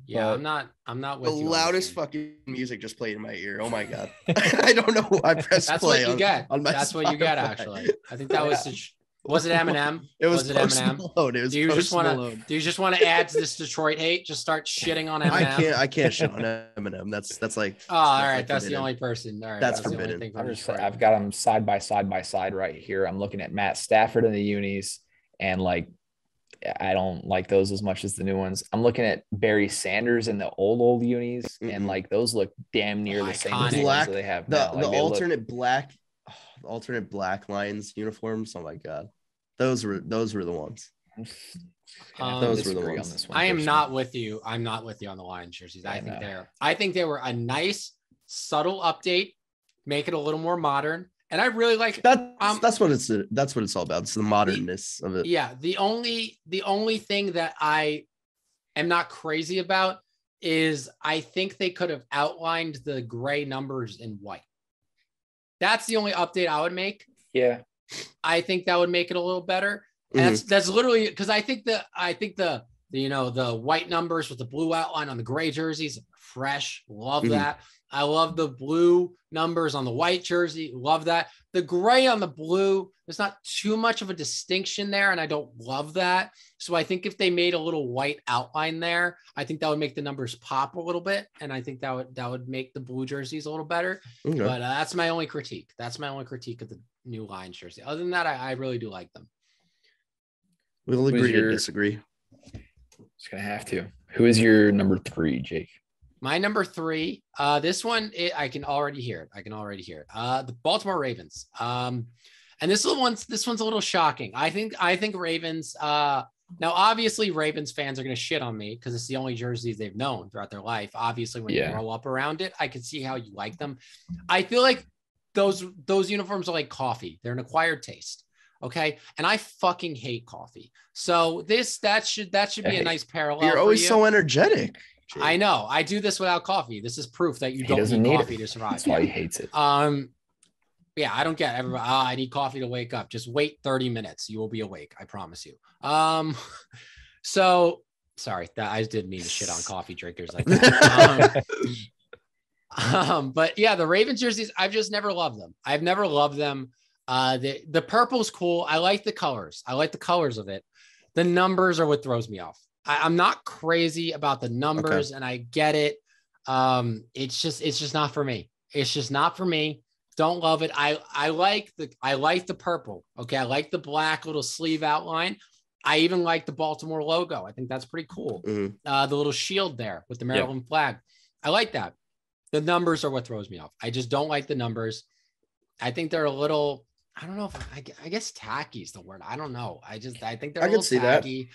Yeah, I'm not with the you. Loudest fucking music just played in my ear. Oh my God. I don't know who I pressed That's play what you get. on my That's what you get, actually. I think that was Was it Eminem? It was Post Eminem? Malone. It was Do you Post Malone. just want to add to this Detroit hate? Just start shitting on Eminem. I can't shit on Eminem. That's like. Oh, all right. like That's the only person. All right. That's the only forbidden. thing from I'm just, Detroit. I've got them side by side right here. I'm looking at Matt Stafford in the unis, and like I don't like those as much as the new ones. I'm looking at Barry Sanders in the old unis, and like those look damn near the same as the ones that they have now. The alternate black Lions uniforms. Oh my god, those were the ones. Those were the ones. On this one, I am not with you. I'm not with you on the Lions jerseys. I think they were a nice, subtle update, make it a little more modern. And I really like that. That's what it's all about. It's the modernness of it. Yeah. The only thing that I am not crazy about is I think they could have outlined the gray numbers in white. That's the only update I would make. Yeah. I think that would make it a little better. And that's literally because I think the white numbers with the blue outline on the gray jerseys, fresh. Love that. I love the blue numbers on the white jersey. Love that. The gray on the blue, there's not too much of a distinction there, and I don't love that. So I think if they made a little white outline there, I think that would make the numbers pop a little bit, and I think that would make the blue jerseys a little better. Okay. But that's my only critique. That's my only critique of the new Lions jersey. Other than that, I really do like them. We'll agree to disagree. Just gonna have to. Who is your number 3, Jake? My number 3, this one, I can already hear it. The Baltimore Ravens. And this one's a little shocking. I think Ravens, now obviously Ravens fans are going to shit on me because it's the only jerseys they've known throughout their life. Obviously when you grow up around it, I can see how you like them. I feel like those uniforms are like coffee. They're an acquired taste. Okay. And I fucking hate coffee. So that should be a nice parallel. You're always so energetic. Jake. I know. I do this without coffee. This is proof that you don't need coffee to survive. That's why he hates it. Yeah, I don't get everybody. I need coffee to wake up. Just wait 30 minutes. You will be awake. I promise you. So sorry that I didn't mean to shit on coffee drinkers like that. But yeah, the Ravens jerseys, I've just never loved them. I've never loved them. The purple's cool. I like the colors. I like the colors of it. The numbers are what throws me off. I'm not crazy about the numbers, and I get it. It's just not for me. It's just not for me. Don't love it. I like the purple. Okay. I like the black little sleeve outline. I even like the Baltimore logo. I think that's pretty cool. The little shield there with the Maryland flag. I like that. The numbers are what throws me off. I just don't like the numbers. I think they're a little, I don't know if I guess tacky is the word. I don't know. I think they're a little tacky.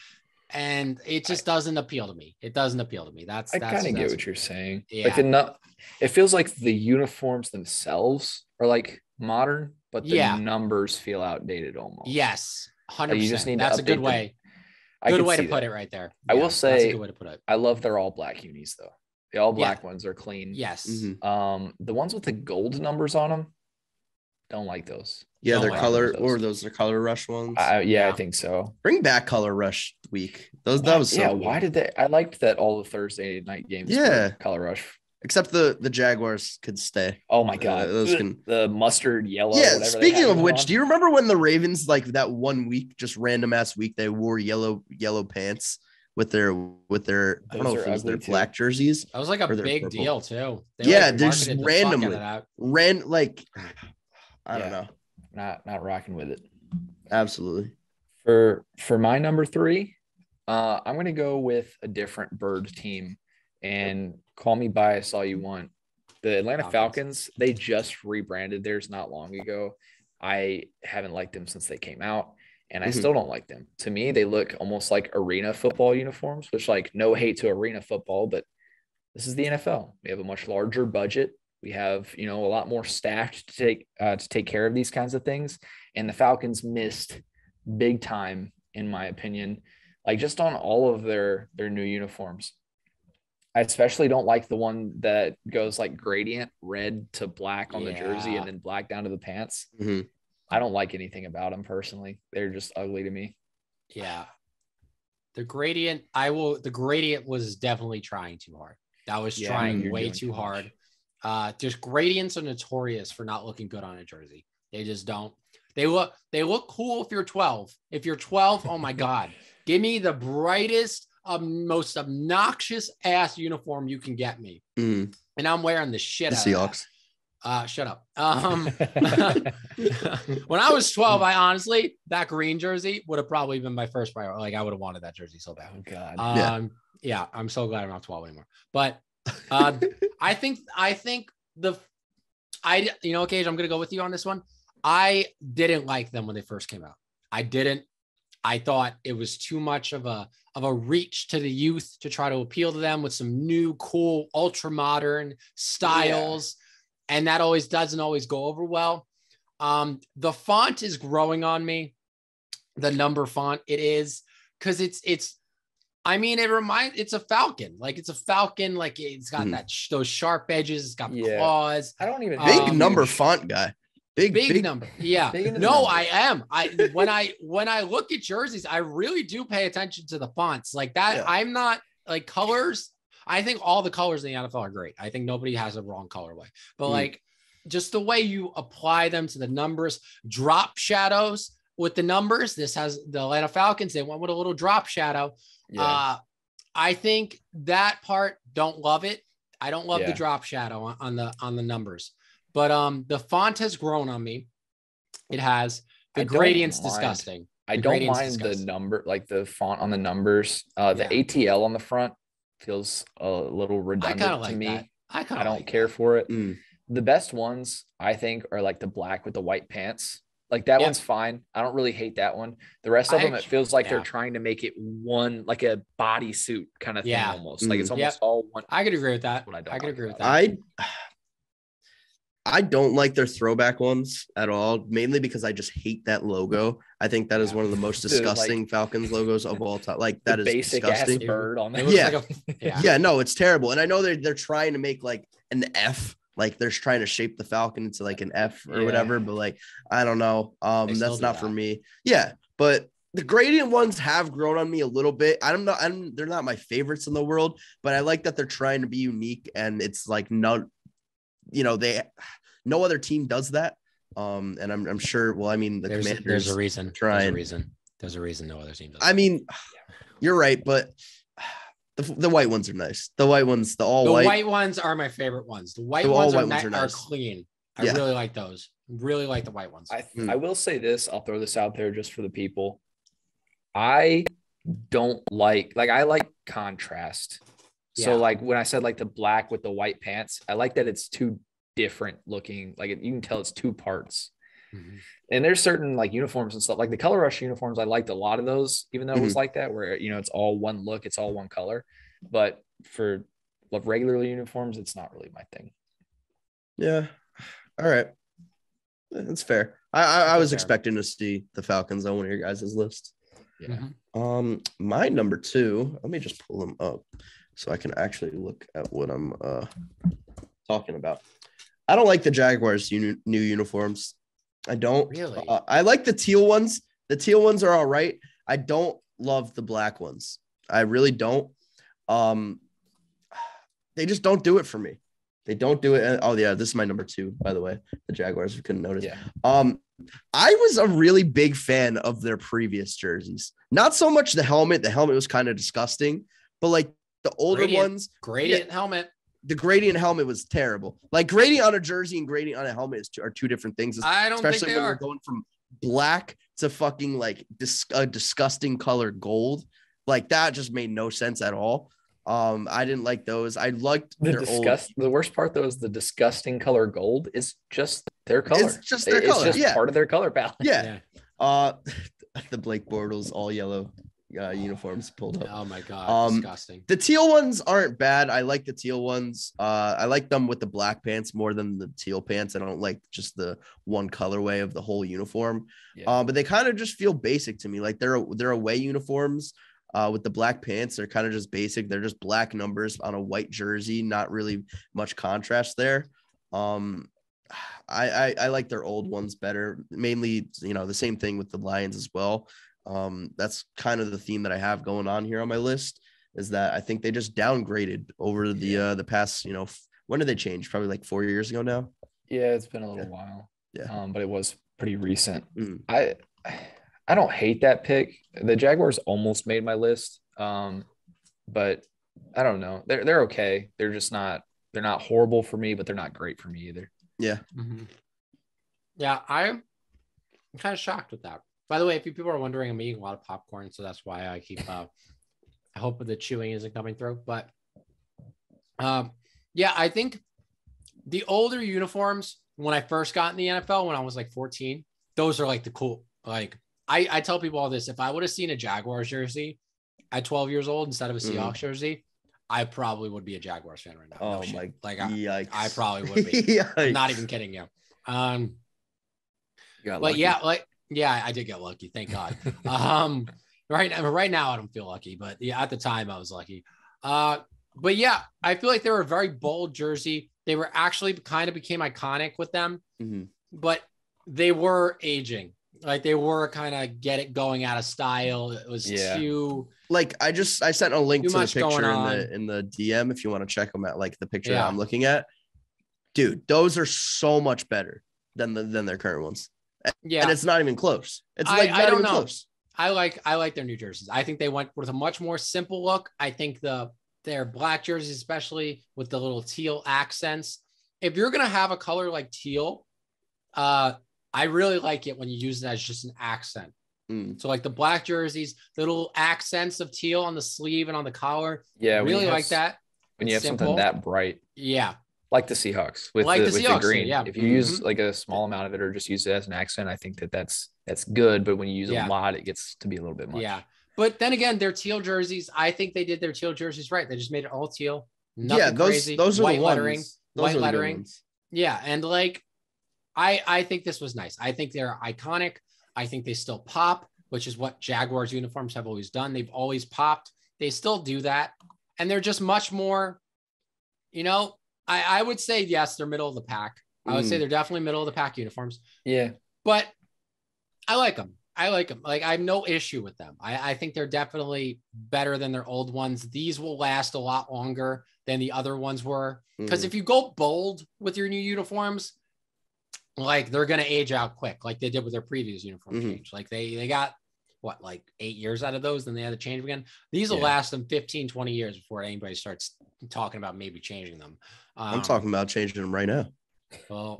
And it just doesn't appeal to me. It doesn't appeal to me. I kind of get what you're saying. Yeah. Like it feels like the uniforms themselves are like modern, but the numbers feel outdated almost. Yes, 100%. Like you just need that's to a good way. Good way to put it right there. I will say, that's a good way to put it. I love their all black unis though. The all black ones are clean. Yes. The ones with the gold numbers on them, don't like those. Yeah, they're color, or those are color rush ones. I think so. Bring back color rush week. That was so why did they? I liked that all the Thursday night games. Yeah, color rush. Except the Jaguars could stay. Oh my god, the mustard yellow. Yeah. Speaking of which, do you remember when the Ravens like that one week, just random ass week, they wore yellow pants with their I don't know if it was their black jerseys. That was like a big deal too. They're just randomly I don't know. Not rocking with it. Absolutely. For my number 3, I'm going to go with a different bird team, and call me biased all you want. The Atlanta Falcons, they just rebranded theirs not long ago. I haven't liked them since they came out, and I still don't like them. To me, they look almost like arena football uniforms, which, like, no hate to arena football, but this is the NFL. We have a much larger budget. We have, a lot more staff to take care of these kinds of things. And the Falcons missed big time, in my opinion, like just on all of their new uniforms. I especially don't like the one that goes like gradient red to black on the jersey and then black down to the pants. I don't like anything about them personally. They're just ugly to me. Yeah. The gradient was definitely trying too hard. That was trying way too hard. Just gradients are notorious for not looking good on a jersey. They just don't. They look cool if you're 12. If you're 12, oh my God, give me the brightest, most obnoxious ass uniform you can get me. Mm. And I'm wearing the shit out Seahawks. of that. Shut up. When I was 12, I honestly, that green jersey would have probably been my first priority. Like I would have wanted that jersey so bad. Oh God. Yeah, I'm so glad I'm not 12 anymore. But I think Gage, I'm going to go with you on this one. I didn't like them when they first came out. I didn't. I thought it was too much of a reach to the youth to try to appeal to them with some new, cool, ultra modern styles. Yeah. And that doesn't always go over well. The font is growing on me. The number font it is, because it's a falcon. Like it's a falcon. Like it's got those sharp edges. It's got claws. I don't even big number font guy. Big number. Yeah. No, I am. When I look at jerseys, I really do pay attention to the fonts like that. Yeah. I'm not like colors. I think all the colors in the NFL are great. I think nobody has a wrong colorway, but like just the way you apply them to the numbers, drop shadows with the numbers. This has the Atlanta Falcons. They went with a little drop shadow. Yeah. I think that part, don't love it. I don't love the drop shadow on the numbers. But the font has grown on me. It has. The gradient's disgusting. I don't mind the number, like the font on the numbers. The ATL on the front feels a little redundant to me. I don't care for it. The best ones, I think, are like the black with the white pants. Like that one's fine. I don't really hate that one. The rest of them, it feels like they're trying to make it one, like a bodysuit kind of thing almost. Like it's almost all one. I could agree with that. I could agree with that. I don't like their throwback ones at all, mainly because I just hate that logo. I think that is one of the most disgusting Falcons logos of all time. Like that is basic disgusting. Ass bird on there. Yeah, no, it's terrible. And I know they're trying to make like an F, like they're trying to shape the Falcon into like an F or whatever, but like I don't know. That's not for me. Yeah, but the gradient ones have grown on me a little bit. They're not my favorites in the world, but I like that they're trying to be unique, and it's like no other team does that. And I'm sure. Well, I mean, Commanders. There's a reason. Trying. There's a reason no other team does. I mean, you're right, but the white ones are nice. The white ones, the white ones are my favorite ones. The white ones are nice. Are clean. I really like those. Really like the white ones. I will say this. I'll throw this out there just for the people. I don't like I like contrast. So like when I said like the black with the white pants, I like that it's two different looking. Like you can tell it's two parts. Mm-hmm. And there's certain like uniforms and stuff, like the Color Rush uniforms. I liked a lot of those, even though it was like that, where it's all one look, it's all one color. But for regular uniforms, it's not really my thing. Yeah. All right. That's fair. I was expecting to see the Falcons on one of your guys' list. Yeah. My number 2, let me just pull them up so I can actually look at what I'm talking about. I don't like the Jaguars' new uniforms. I don't. Really? I like the teal ones. The teal ones are all right. I don't love the black ones. I really don't. They just don't do it for me. They don't do it. Oh, yeah. This is my number 2, by the way. The Jaguars, if you couldn't notice. Yeah. I was a really big fan of their previous jerseys. Not so much the helmet. The helmet was kind of disgusting, but like the older ones. Gradient helmet. The gradient helmet was terrible. Like gradient on a jersey and gradient on a helmet are two different things. I don't think especially when we're going from black to fucking like a disgusting color gold. Like that just made no sense at all. I didn't like those. I liked their The worst part though is the disgusting color gold is just their color. It's just their color. It's just part of their color palette. Yeah. The Blake Bortles all yellow uniforms pulled up. Oh my god, disgusting. The teal ones aren't bad. I like the teal ones. I like them with the black pants more than the teal pants. I don't like just the one colorway of the whole uniform. Yeah. But they kind of just feel basic to me. Like they're away uniforms. With the black pants, they're kind of just basic. They're just black numbers on a white jersey, not really much contrast there. I like their old ones better. Mainly, the same thing with the Lions as well. That's kind of the theme that I have going on here on my list, is that I think they just downgraded over the past, when did they change? Probably like 4 years ago now. Yeah, it's been a little while. Yeah. But it was pretty recent. Mm. I don't hate that pick. The Jaguars almost made my list, but I don't know. They're okay. They're just not. They're not horrible for me, but they're not great for me either. Yeah. Mm-hmm. Yeah, I'm kind of shocked with that. By the way, if you people are wondering, I'm eating a lot of popcorn, so that's why I keep. I hope the chewing isn't coming through, but yeah, I think the older uniforms when I first got in the NFL when I was like 14, those are like the cool. Like I tell people all this: if I would have seen a Jaguars jersey at 12 years old instead of a Seahawks jersey, I probably would be a Jaguars fan right now. Oh no my! Like I probably would be. I'm not even kidding you. But yeah, I did get lucky. Thank God. Right now I don't feel lucky, but yeah, at the time I was lucky. But yeah, I feel like they were a very bold jersey. They were actually kind of became iconic with them, but they were aging. Like they were kind of get it going out of style. It was too like I sent a link to the picture in the DM if you want to check them out. Like the picture that I'm looking at, dude, those are so much better than their current ones. Yeah, and it's not even close. It's like not even close. I like their new jerseys. I think they went with a much more simple look. I think their black jerseys, especially with the little teal accents. If you're gonna have a color like teal, I really like it when you use it as just an accent. So like the black jerseys, the little accents of teal on the sleeve and on the collar. Yeah, I really like that. When you have something that bright. Yeah. Like the Seahawks with the green. Yeah. If you use like a small amount of it or just use it as an accent, I think that's good. But when you use a lot, it gets to be a little bit much. Yeah. But then again, their teal jerseys, I think they did their teal jerseys right. They just made it all teal. Nothing crazy. Those are white the lettering. Ones. White lettering. Yeah. And like I think this was nice. I think they're iconic. I think they still pop, which is what Jaguars uniforms have always done. They've always popped. They still do that. And they're just much more, I would say, yes, they're middle of the pack. I would say they're definitely middle of the pack uniforms. Yeah. But I like them. Like, I have no issue with them. I think they're definitely better than their old ones. These will last a lot longer than the other ones were. Because if you go bold with your new uniforms, like they're going to age out quick, like they did with their previous uniform change. Like they got like 8 years out of those, then they had to change them again. These will last them 15, 20 years before anybody starts talking about maybe changing them. I'm talking about changing them right now. Well,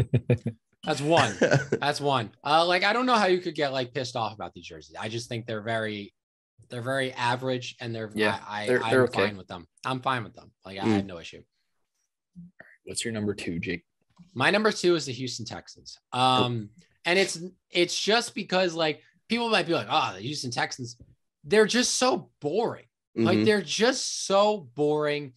that's one. That's one. Like, I don't know how you could get like pissed off about these jerseys. I just think they're very average and they're okay. Fine with them. I'm fine with them. Like I have no issue. What's your number 2, Jake? My number 2 is the Houston Texans. And it's just because like people might be like, oh, the Houston Texans, they're just so boring. Like they're just so boring.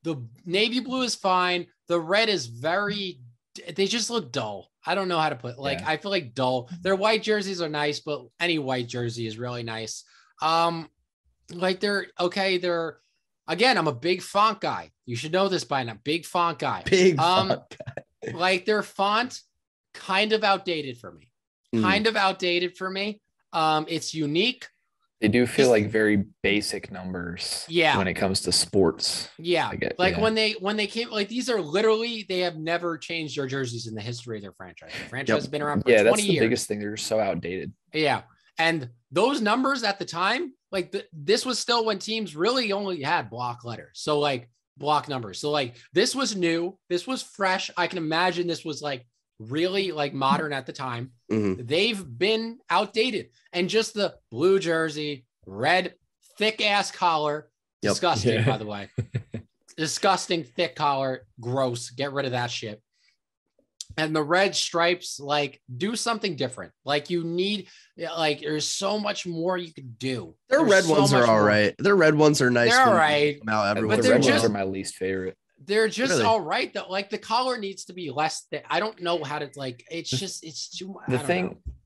The navy blue is fine. The red is they just look dull. I don't know how to put I feel like dull. Their white jerseys are nice, but any white jersey is really nice. Like they're okay. Again, I'm a big font guy. You should know this by now. Big font guy. Big font guy. Like their font kind of outdated for me. It's unique. They do feel like very basic numbers when it comes to sports. Yeah. When they came, like these are literally, they have never changed their jerseys in the history of their franchise. The franchise has been around for 20 years. Yeah, that's the biggest thing. They're so outdated. Yeah. And those numbers at the time, like this was still when teams really only had block letters. So like block numbers. So like this was new. This was fresh. I can imagine this was like really like modern at the time. They've been outdated, and just the blue jersey, red thick ass collar, disgusting. By the way, disgusting thick collar, gross. Get rid of that shit. And the red stripes, like do something different. Like you need, like there's so much more you could do. Their red ones are all right. Their red ones are nice. They're all right. But the red ones are my least favorite. They're just all right though. Like the collar needs to be less thick. I don't know how to it's too much.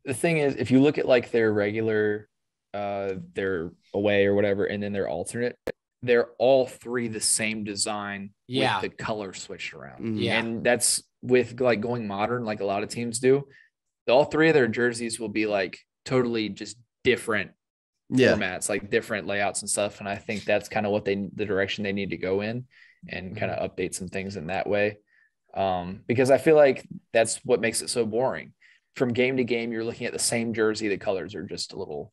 The thing is, if you look at like their regular, their away or whatever, and then their alternate, they're all three the same design with the color switched around. And that's with like going modern, like a lot of teams do. All three of their jerseys will be like totally just different formats, like different layouts and stuff. And I think that's kind of the direction they need to go in and kind of update some things in that way. Because I feel like that's what makes it so boring. from game to game, you're looking at the same jersey. The colors are just a little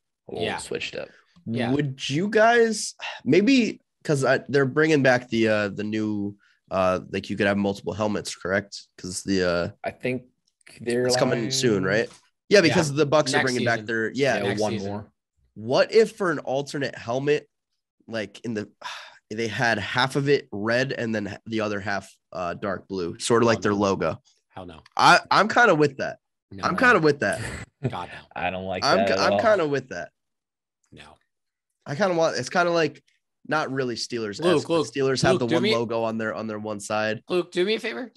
switched up. Yeah. Would you guys maybe, because they're bringing back the new like you could have multiple helmets, correct? Because I think it's coming soon, right? Yeah, because the Bucks are bringing back their one season. more. What if for an alternate helmet, like they had half of it red and then the other half dark blue, sort of like their logo? Hell no. I'm kind of with that. No, I'm kind of with that. God, no. I don't like that. I'm kind of with that. No. I kind of want. It's kind of like not really Steelers. Luke, Steelers have Luke, the one logo on their one side. Luke, do me a favor.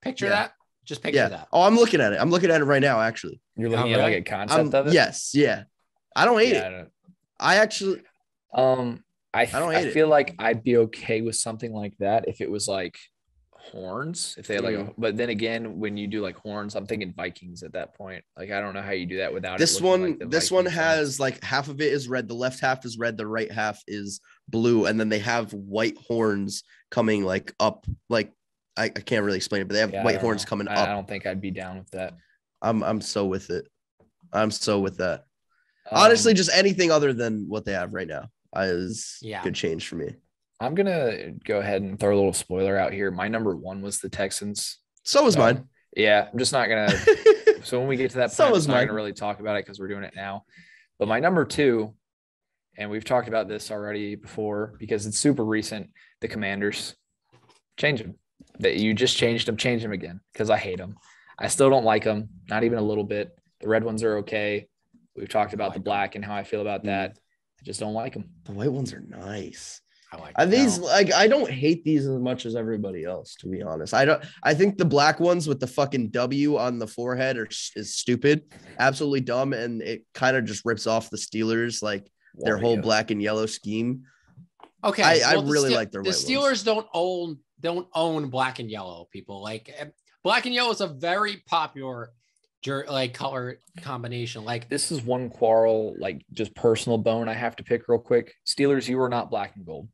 Picture that. Just picture that. Oh, I'm looking at it. I'm looking at it right now. Actually, you're looking at like a concept of it. Yes. Yeah. I don't hate it. I actually. I don't hate it. feel like I'd be okay with something like that if it was like horns. If they had like, but then again, when you do like horns, I'm thinking Vikings at that point. Like I don't know how you do that without this it looking one. like the This one Vikings has like half of it is red. The left half is red. The right half is blue, and then they have white horns coming like up. Like I can't really explain it, but they have white horns coming up. I don't think I'd be down with that. I'm so with it. I'm so with that. Honestly, just anything other than what they have right now is good change for me. I'm going to go ahead and throw a little spoiler out here. My number 1 was the Texans. So was mine. Yeah, I'm just not going to. So when we get to that point, I'm not going to really talk about it because we're doing it now. But my number 2, and we've talked about this already before because it's super recent, the Commanders. Change them. That you just changed them, change them again because I hate them. I still don't like them, not even a little bit. The red ones are okay. We've talked about the black and how I feel about that. I just don't like them. The white ones are nice. I like them. These like I don't hate these as much as everybody else, to be honest. I think the black ones with the fucking W on the forehead is stupid, absolutely dumb, and it kind of just rips off the Steelers like their whole black and yellow scheme. Okay, I really like their white ones. The Steelers don't own black and yellow, people. Like black and yellow is a very popular like color combination. Like this is one quarrel, like just personal bone I have to pick real quick. Steelers, you are not black and gold.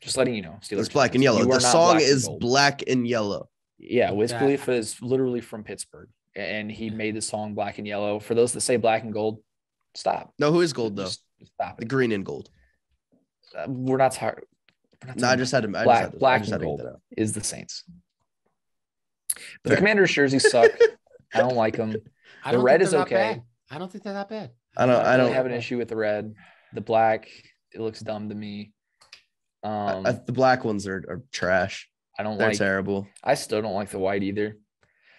Just letting you know. Steelers, it's black and yellow. The song is black and yellow. Yeah, Wiz Khalifa is literally from Pittsburgh, and he made the song Black and Yellow. For those that say black and gold, stop. No, who is gold though? Just stop it. The green and gold. We're not talking. No, I just had to. Black and gold is the Saints. But the Commanders jerseys suck. I don't like them. The red is okay. I don't think they're that bad. I don't have an issue with the red. The black, it looks dumb to me. The black ones are trash. They're terrible. I still don't like the white either.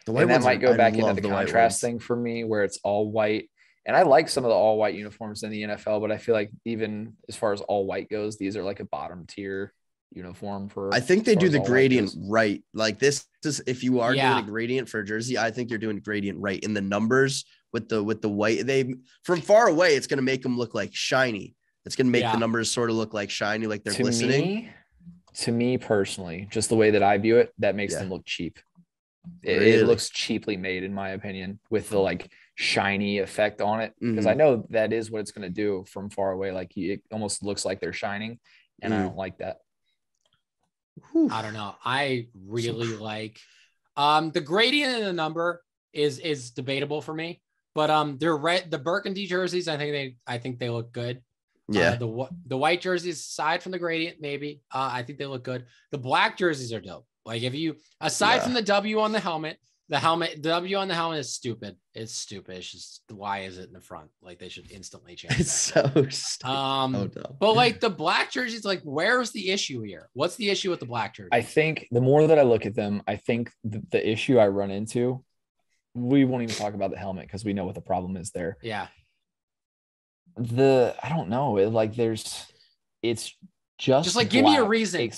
The white that might go back into the contrast thing for me, where it's all white. And I like some of the all white uniforms in the NFL, but I feel like even as far as all white goes, these are like a bottom tier uniform for. I think they do the gradient right. Like this is if you are doing a gradient for a jersey, I think you're doing gradient right in the numbers with the white. They from far away, it's going to make them look like shiny. It's going to make the numbers sort of look like shiny, like they're glistening. To me personally, just the way that I view it, that makes them look cheap. It looks cheaply made, in my opinion, with the like shiny effect on it. Because I know that is what it's going to do from far away. Like it almost looks like they're shining, and I don't like that. I don't know. I really like the gradient in the number is debatable for me, but they're red. The burgundy jerseys, I think they look good. Yeah. The white jerseys, aside from the gradient, maybe I think they look good. The black jerseys are dope. Like if you aside from the W on the helmet, the W on the helmet is stupid. It's stupid. It's just why is it in the front? Like they should instantly change. It's so stupid. But like the black jerseys, like where's the issue here? What's the issue with the black jersey? I think the more that I look at them, I think the issue I run into, we won't even talk about the helmet because we know what the problem is there. Yeah. I don't know. It's just like give me a reason.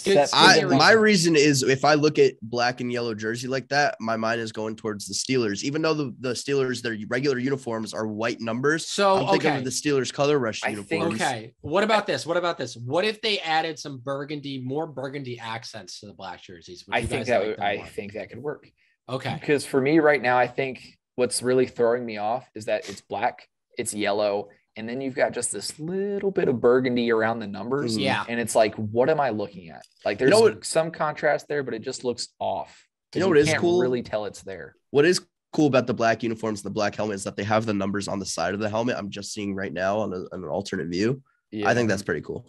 My reason is if I look at black and yellow jersey like that, my mind is going towards the Steelers. Even though the Steelers, their regular uniforms are white numbers. So I'm thinking of the Steelers color rush uniforms. Okay. What about this? What if they added some more burgundy accents to the black jerseys? I think that could work. Okay. Because for me right now, I think what's really throwing me off is that it's black, it's yellow, and then you've got just this little bit of burgundy around the numbers. Yeah. And it's like, what am I looking at? Like there's some contrast there, but it just looks off. What is cool? Really tell it's there. What is cool about the black uniforms, the black helmet, is that they have the numbers on the side of the helmet. I'm just seeing right now on an alternate view. Yeah. I think that's pretty cool.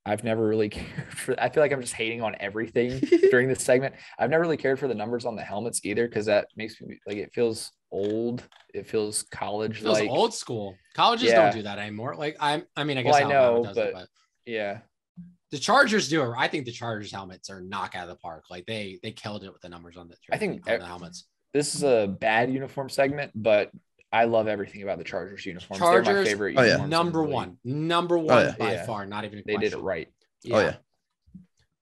I've never really cared for, I feel like I'm just hating on everything during this segment. I've never really cared for the numbers on the helmets either, because that makes me like, it feels old. It feels college. It feels like old school. Colleges don't do that anymore. Like I guess I know, does but yeah. The Chargers do it. I think the Chargers helmets are knock out of the park. Like they killed it with the numbers on the helmets. This is a bad uniform segment, but I love everything about the Chargers uniforms. They're my favorite uniforms. Number one by far. Not even a question. They did it right. Yeah.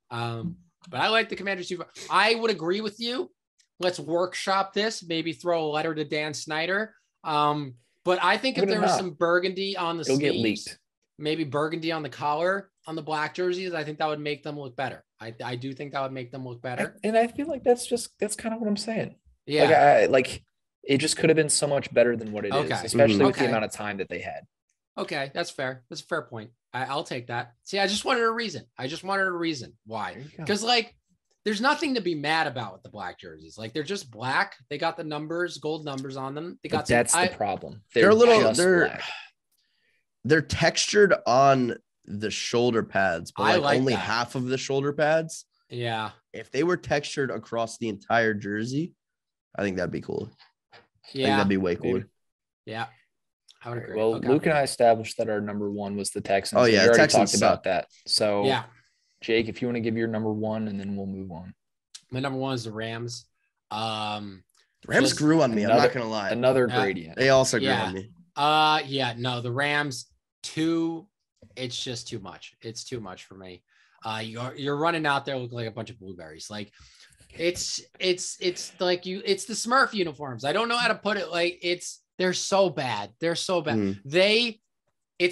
But I like the Commanders uniform. I would agree with you. Let's workshop this. Maybe throw a letter to Dan Snyder. But I think if there was some burgundy on the sleeves, get leaked. Maybe burgundy on the collar on the black jerseys, I think that would make them look better. I do think that would make them look better. And I feel like that's kind of what I'm saying. Yeah. Like it just could have been so much better than what it is, especially with the amount of time that they had. Okay. That's fair. That's a fair point. I'll take that. See, I just wanted a reason. Why? Because like, there's nothing to be mad about with the black jerseys. Like they're just black. They got the numbers, gold numbers on them. They got that's the problem. They're textured on the shoulder pads, but like only half of the shoulder pads. Yeah. If they were textured across the entire jersey, I think that'd be cool. Yeah. I think that'd be way cooler. Yeah. I would agree. Well, Luke and I established that our number one was the Texans. Oh yeah. We already Texans talked about that. So yeah. Jake, if you want to give your number one, and then we'll move on. My number one is the Rams. Rams grew on me. I'm not gonna lie. Another gradient. They also grew on me. No, the Rams it's just too much. It's too much for me. You're running out there looking like a bunch of blueberries. Like it's like it's the Smurf uniforms. I don't know how to put it. Like they're so bad. It's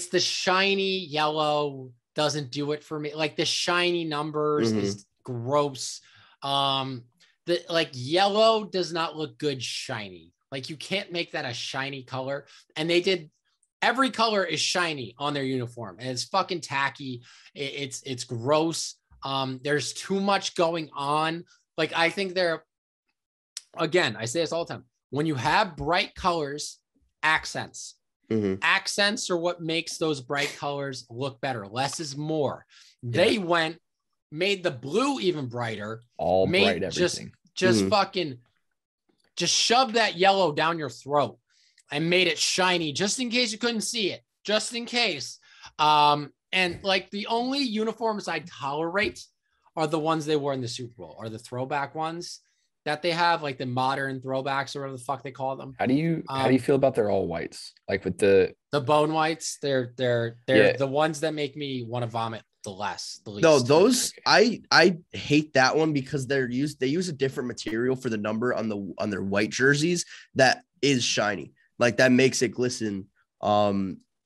the shiny yellow doesn't do it for me. Like the shiny numbers is gross. The like yellow does not look good shiny. Like you can't make that a shiny color. And every color is shiny on their uniform, and it's fucking tacky. It's gross. There's too much going on. Like I think I say this all the time. When you have bright colors, accents are what makes those bright colors look better. Less is more. Yeah. They made the blue even brighter. Bright everything. Just fucking shove that yellow down your throat and made it shiny just in case you couldn't see it. Just in case. And like the only uniforms I tolerate are the ones they wore in the Super Bowl, or the throwback ones that they have, like the modern throwbacks or whatever the fuck they call them. How do you feel about their all whites? Like with the bone whites, they're the ones that make me want to vomit the least. No, those I hate that one because they use a different material for the number on their white jerseys that is shiny. Like that makes it glisten.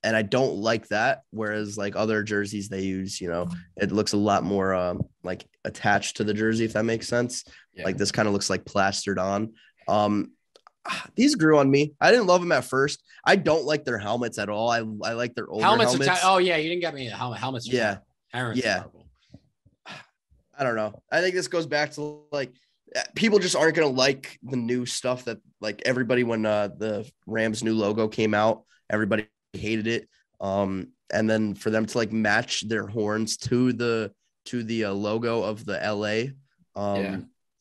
And I don't like that. Whereas like other jerseys they use, it looks a lot more like attached to the jersey, if that makes sense. Yeah. Like this kind of looks like plastered on. These grew on me. I didn't love them at first. I don't like their helmets at all. I like their older helmets. You didn't get me a helmet. Helmets. Yeah. Terrible. I don't know. I think this goes back to like people just aren't going to like the new stuff that like everybody, when the Rams new logo came out, everybody hated it. And then for them to like match their horns to the logo of the LA.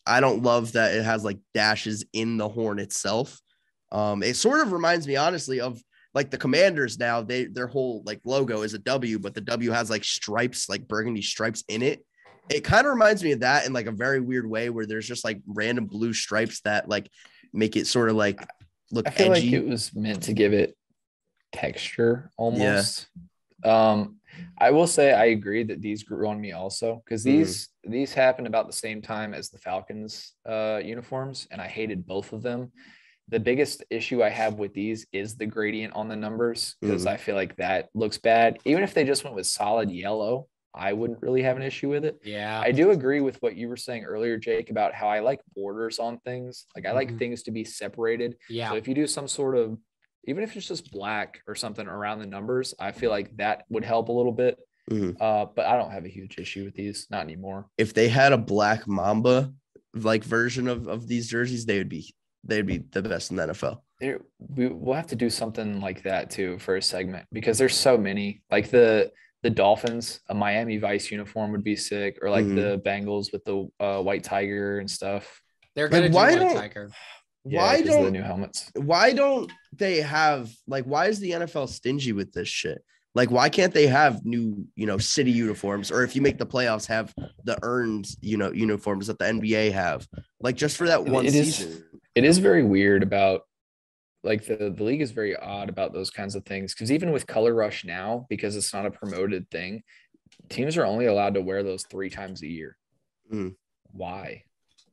I don't love that it has like dashes in the horn itself. It sort of reminds me honestly of like the Commanders now. Their whole like logo is a W, but the W has like stripes, like burgundy stripes in it. It kind of reminds me of that in like a very weird way, where there's just like random blue stripes that like make it sort of like look I feel edgy. like it was meant to give it texture almost. I will say I agree that these grew on me also, because these happened about the same time as the Falcons uniforms, and I hated both of them. The biggest issue I have with these is the gradient on the numbers, because I feel like that looks bad. Even if they just went with solid yellow, I wouldn't really have an issue with it. Yeah. I do agree with what you were saying earlier, Jake, about how I like borders on things. Like I like things to be separated. Yeah. So if you do some sort of, even if it's just black or something around the numbers, I feel like that would help a little bit. But I don't have a huge issue with these, not anymore. If they had a black Mamba like version of these jerseys, they would be they'd be the best in the NFL. We'll have to do something like that too for a segment, because there's so many. Like the Dolphins, a Miami Vice uniform would be sick, or like the Bengals with the white tiger and stuff. They're gonna do white tiger. Why don't the new helmets? Why don't they have why is the NFL stingy with this shit? Like, why can't they have new, city uniforms? Or if you make the playoffs, have the earned, uniforms that the NBA have, like just for that one season. It is very weird about, like, the league is very odd about those kinds of things. Because even with Color Rush now, because it's not a promoted thing, teams are only allowed to wear those 3 times a year. Why?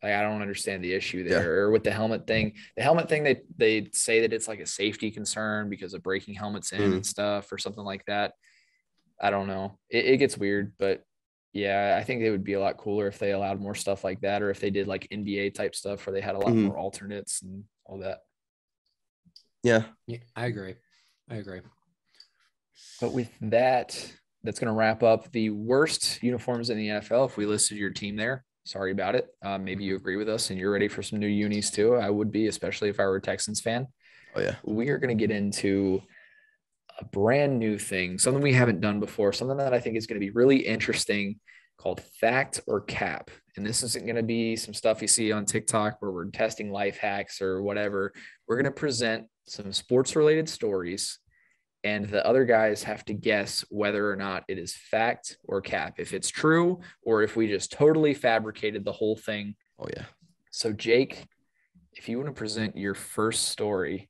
Like, I don't understand the issue there. Or with the helmet thing, they say that it's like a safety concern because of breaking helmets in and stuff or something like that. I don't know. It gets weird, but yeah, I think it would be a lot cooler if they allowed more stuff like that, or if they did like NBA type stuff where they had a lot more alternates and all that. Yeah, I agree. But with that, that's going to wrap up the worst uniforms in the NFL. If we listed your team there, sorry about it. Maybe you agree with us and you're ready for some new unis too. I would be, especially if I were a Texans fan. Oh yeah. We are going to get into a brand new thing, something we haven't done before, something that I think is going to be really interesting, called Fact or Cap. And this isn't going to be some stuff you see on TikTok where we're testing life hacks or whatever. We're going to present some sports related stories, and the other guys have to guess whether or not it is fact or cap, if it's true or if we just totally fabricated the whole thing. Oh yeah. So Jake, if you want to present your first story,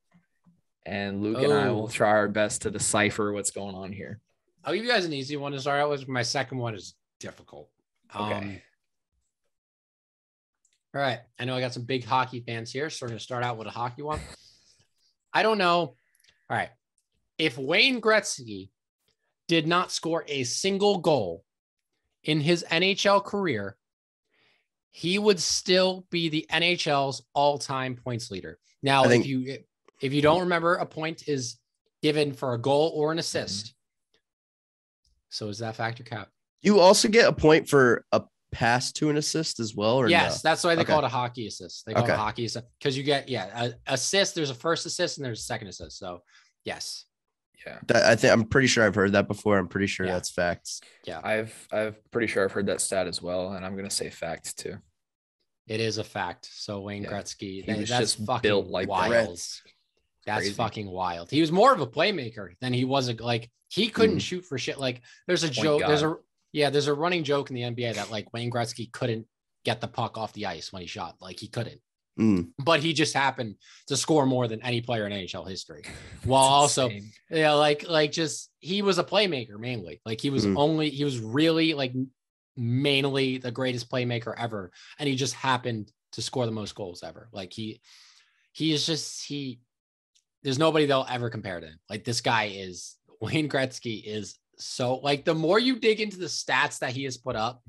and Luke and I will try our best to decipher what's going on here. I'll give you guys an easy one to start out with. My second one is difficult. Okay. All right. I know I got some big hockey fans here, so we're going to start out with a hockey one. I don't know. All right. If Wayne Gretzky did not score a single goal in his NHL career, he would still be the NHL's all-time points leader. Now, if you don't remember, a point is given for a goal or an assist. So is that fact or cap? You also get a point for a pass to an assist as well, or yes, no? That's why they call it a hockey assist. They call it a hockey assist because you get assist. There's a first assist and there's a second assist. So yes. Yeah, I'm pretty sure I've heard that before. I'm pretty sure that's facts. Yeah, I've pretty sure I've heard that stat as well, and I'm gonna say fact too. It is a fact. So Wayne Gretzky, that's just fucking built like wild. That's crazy. Fucking wild. He was more of a playmaker than he was he couldn't shoot for shit. Like there's a joke. There's a running joke in the NBA that like Wayne Gretzky couldn't get the puck off the ice when he shot. Like he couldn't. But he just happened to score more than any player in NHL history. While also, just he was a playmaker mainly. Like he was really like mainly the greatest playmaker ever, and he just happened to score the most goals ever. Like there's nobody that'll ever compare to him. Like this guy is Wayne Gretzky is so like the more you dig into the stats that he has put up,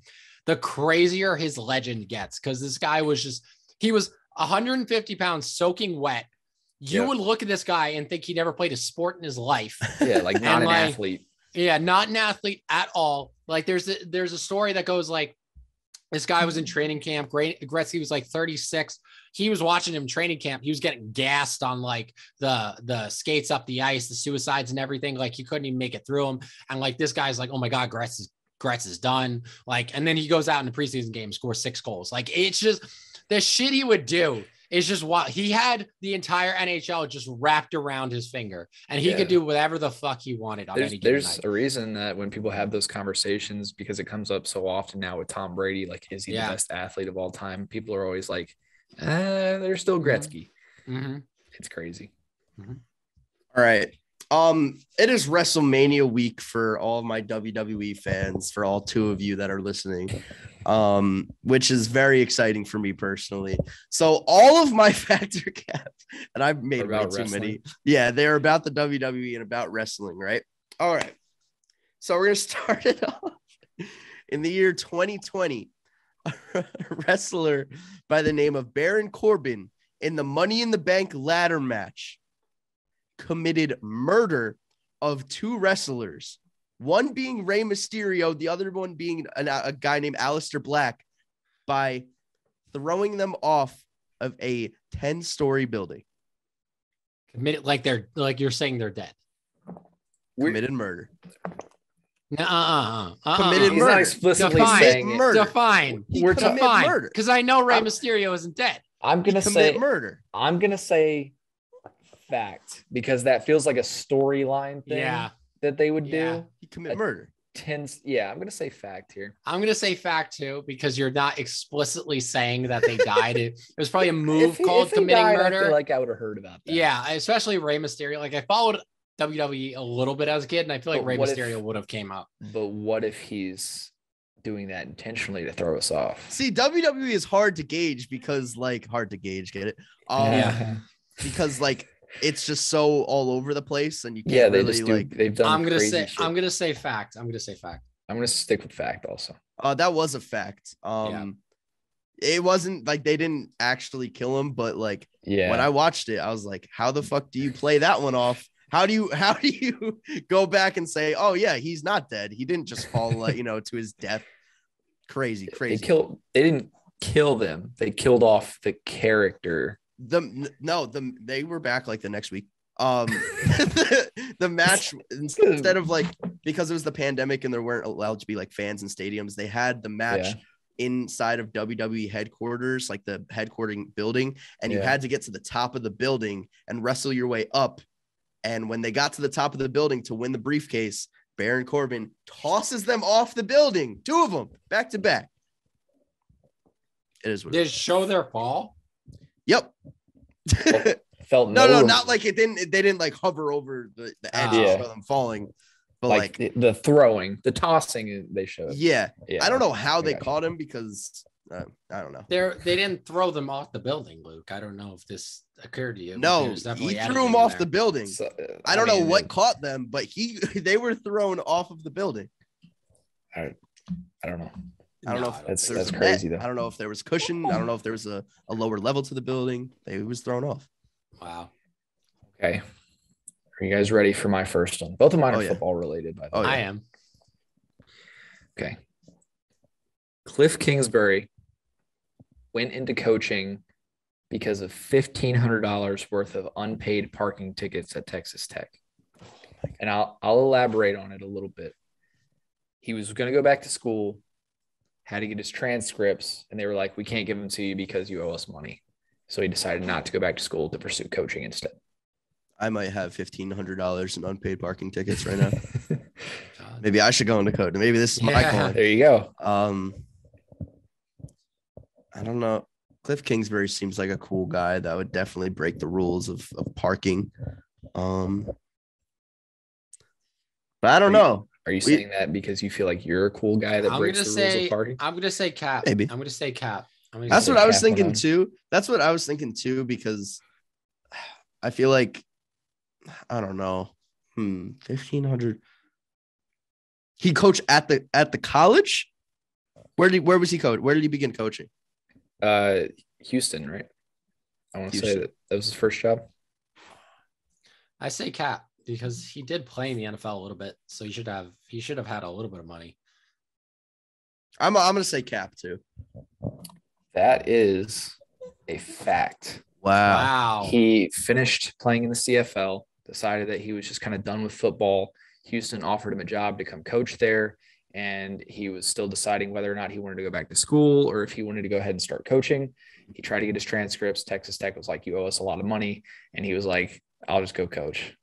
the crazier his legend gets. Because this guy was 150 pounds soaking wet. You would look at this guy and think he never played a sport in his life. Yeah, like not an athlete. Yeah, not an athlete at all. Like there's a story that goes like this guy was in training camp. Gretzky was like 36. He was watching him training camp. He was getting gassed on like the skates up the ice, the suicides and everything. Like he couldn't even make it through them. And like this guy's like, oh my God, Gretz is done. Like, and then he goes out in the preseason game, scores 6 goals. Like it's just the shit he would do is just wild. He had the entire NHL just wrapped around his finger, and he could do whatever the fuck he wanted on any given night. There's a reason that when people have those conversations, because it comes up so often now with Tom Brady, like, is he the best athlete of all time? People are always like, they're still Gretzky. Mm-hmm. It's crazy. Mm-hmm. All right. It is WrestleMania week for all of my WWE fans, for all 2 of you that are listening, which is very exciting for me personally. So all of my factor caps, and I've made way too many. Yeah, they're about the WWE and about wrestling, right? All right. So we're going to start it off in the year 2020. A wrestler by the name of Baron Corbin in the Money in the Bank ladder match committed murder of 2 wrestlers, one being Rey Mysterio, the other one being a guy named Aleister Black, by throwing them off of a 10-story building. Committed, like you're saying they're dead. Committed murder. Committed He's murder. not explicitly Define. saying it. Murder. Define. We're Define. murder. Because I know Rey Mysterio isn't dead. I'm gonna Commit say murder. I'm gonna say fact because that feels like a storyline thing that they would do. He commit murder. I'm gonna say fact here. I'm gonna say fact too because you're not explicitly saying that they died. It was probably a move called committing murder. I feel like I would have heard about that. Yeah, especially Rey Mysterio. Like I followed WWE a little bit as a kid, and I feel like Rey Mysterio would have came up. But what if he's doing that intentionally to throw us off? See, WWE is hard to gauge because hard to gauge, get it? Because it's just so all over the place and you can't they've done I'm gonna say fact. I'm gonna stick with fact also. That was a fact. It wasn't like they didn't actually kill him, but when I watched it, I was like, how the fuck do you play that one off? How do you go back and say, oh yeah, he's not dead. He didn't just fall to his death. Crazy. They didn't kill them. They killed off the character. They were back the next week. The match, instead of because it was the pandemic and there weren't allowed to be fans in stadiums, they had the match inside of WWE headquarters, the headquartering building, and you had to get to the top of the building and wrestle your way up. And when they got to the top of the building to win the briefcase, Baron Corbin tosses them off the building, 2 of them back to back. It is what Did it show their fall? Yep. Felt no, not it didn't. They didn't hover over the edge to show them falling, but the throwing, the tossing, they showed. Yeah. I don't know how they caught him because I don't know. They didn't throw them off the building, Luke. I don't know if this occurred to you. No, he threw them off the building. So, I don't know what caught them, but they were thrown off of the building. I don't know. I don't know if that's crazy though. I don't know if there was cushion. I don't know if there was a lower level to the building. They was thrown off. Wow. Okay. Are you guys ready for my first one? Both of mine are football related, by the way. I am. Okay. Cliff Kingsbury went into coaching because of $1,500 worth of unpaid parking tickets at Texas Tech. And I'll elaborate on it a little bit. He was going to go back to school, had to get his transcripts, and they were like, we can't give them to you because you owe us money. So he decided not to go back to school to pursue coaching instead. I might have $1,500 in unpaid parking tickets right now. Maybe I should go into code. Maybe this is my call. There you go. I don't know. Cliff Kingsbury seems like a cool guy that would definitely break the rules of parking. But I don't know. Are you saying that because you feel like you're a cool guy that breaks the rules of parking? I'm going to say cap. Maybe. I'm going to say cap. That's what I was thinking too. That's what I was thinking too, because I feel like, I don't know. 1,500. He coached at the college. Where was he coach? Where did he begin coaching? Houston, right? I want to say that was his first job. I say cap because he did play in the NFL a little bit, so he should have had a little bit of money. I'm gonna say cap too. That is a fact. Wow. He finished playing in the CFL, decided that he was just kind of done with football. Houston offered him a job to come coach there, and he was still deciding whether or not he wanted to go back to school or if he wanted to go ahead and start coaching. He tried to get his transcripts. Texas Tech was like, you owe us a lot of money. And he was like, I'll just go coach.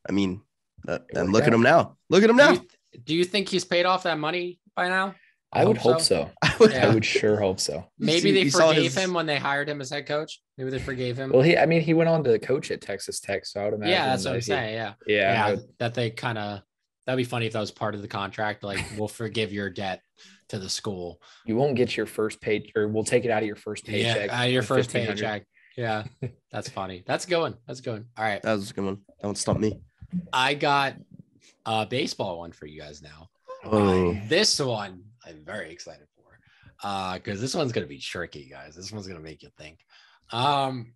I mean, and look at him now. Look at him now. Do you think he's paid off that money by now? I would hope so. I would sure hope so. Maybe they forgave him when they hired him as head coach. Maybe they forgave him. Well, he went on to coach at Texas Tech, so I would imagine. Yeah, that's what I'm saying. Yeah. That they that'd be funny if that was part of the contract. Like, we'll forgive your debt to the school. You won't get your first pay, or we'll take it out of your first paycheck. Yeah, out of your first paycheck. Yeah, that's funny. That's a good one. All right, that was a good one. That one stumped me. I got a baseball one for you guys now. Oh. This one I'm very excited for because this one's gonna be tricky, guys. This one's gonna make you think. Some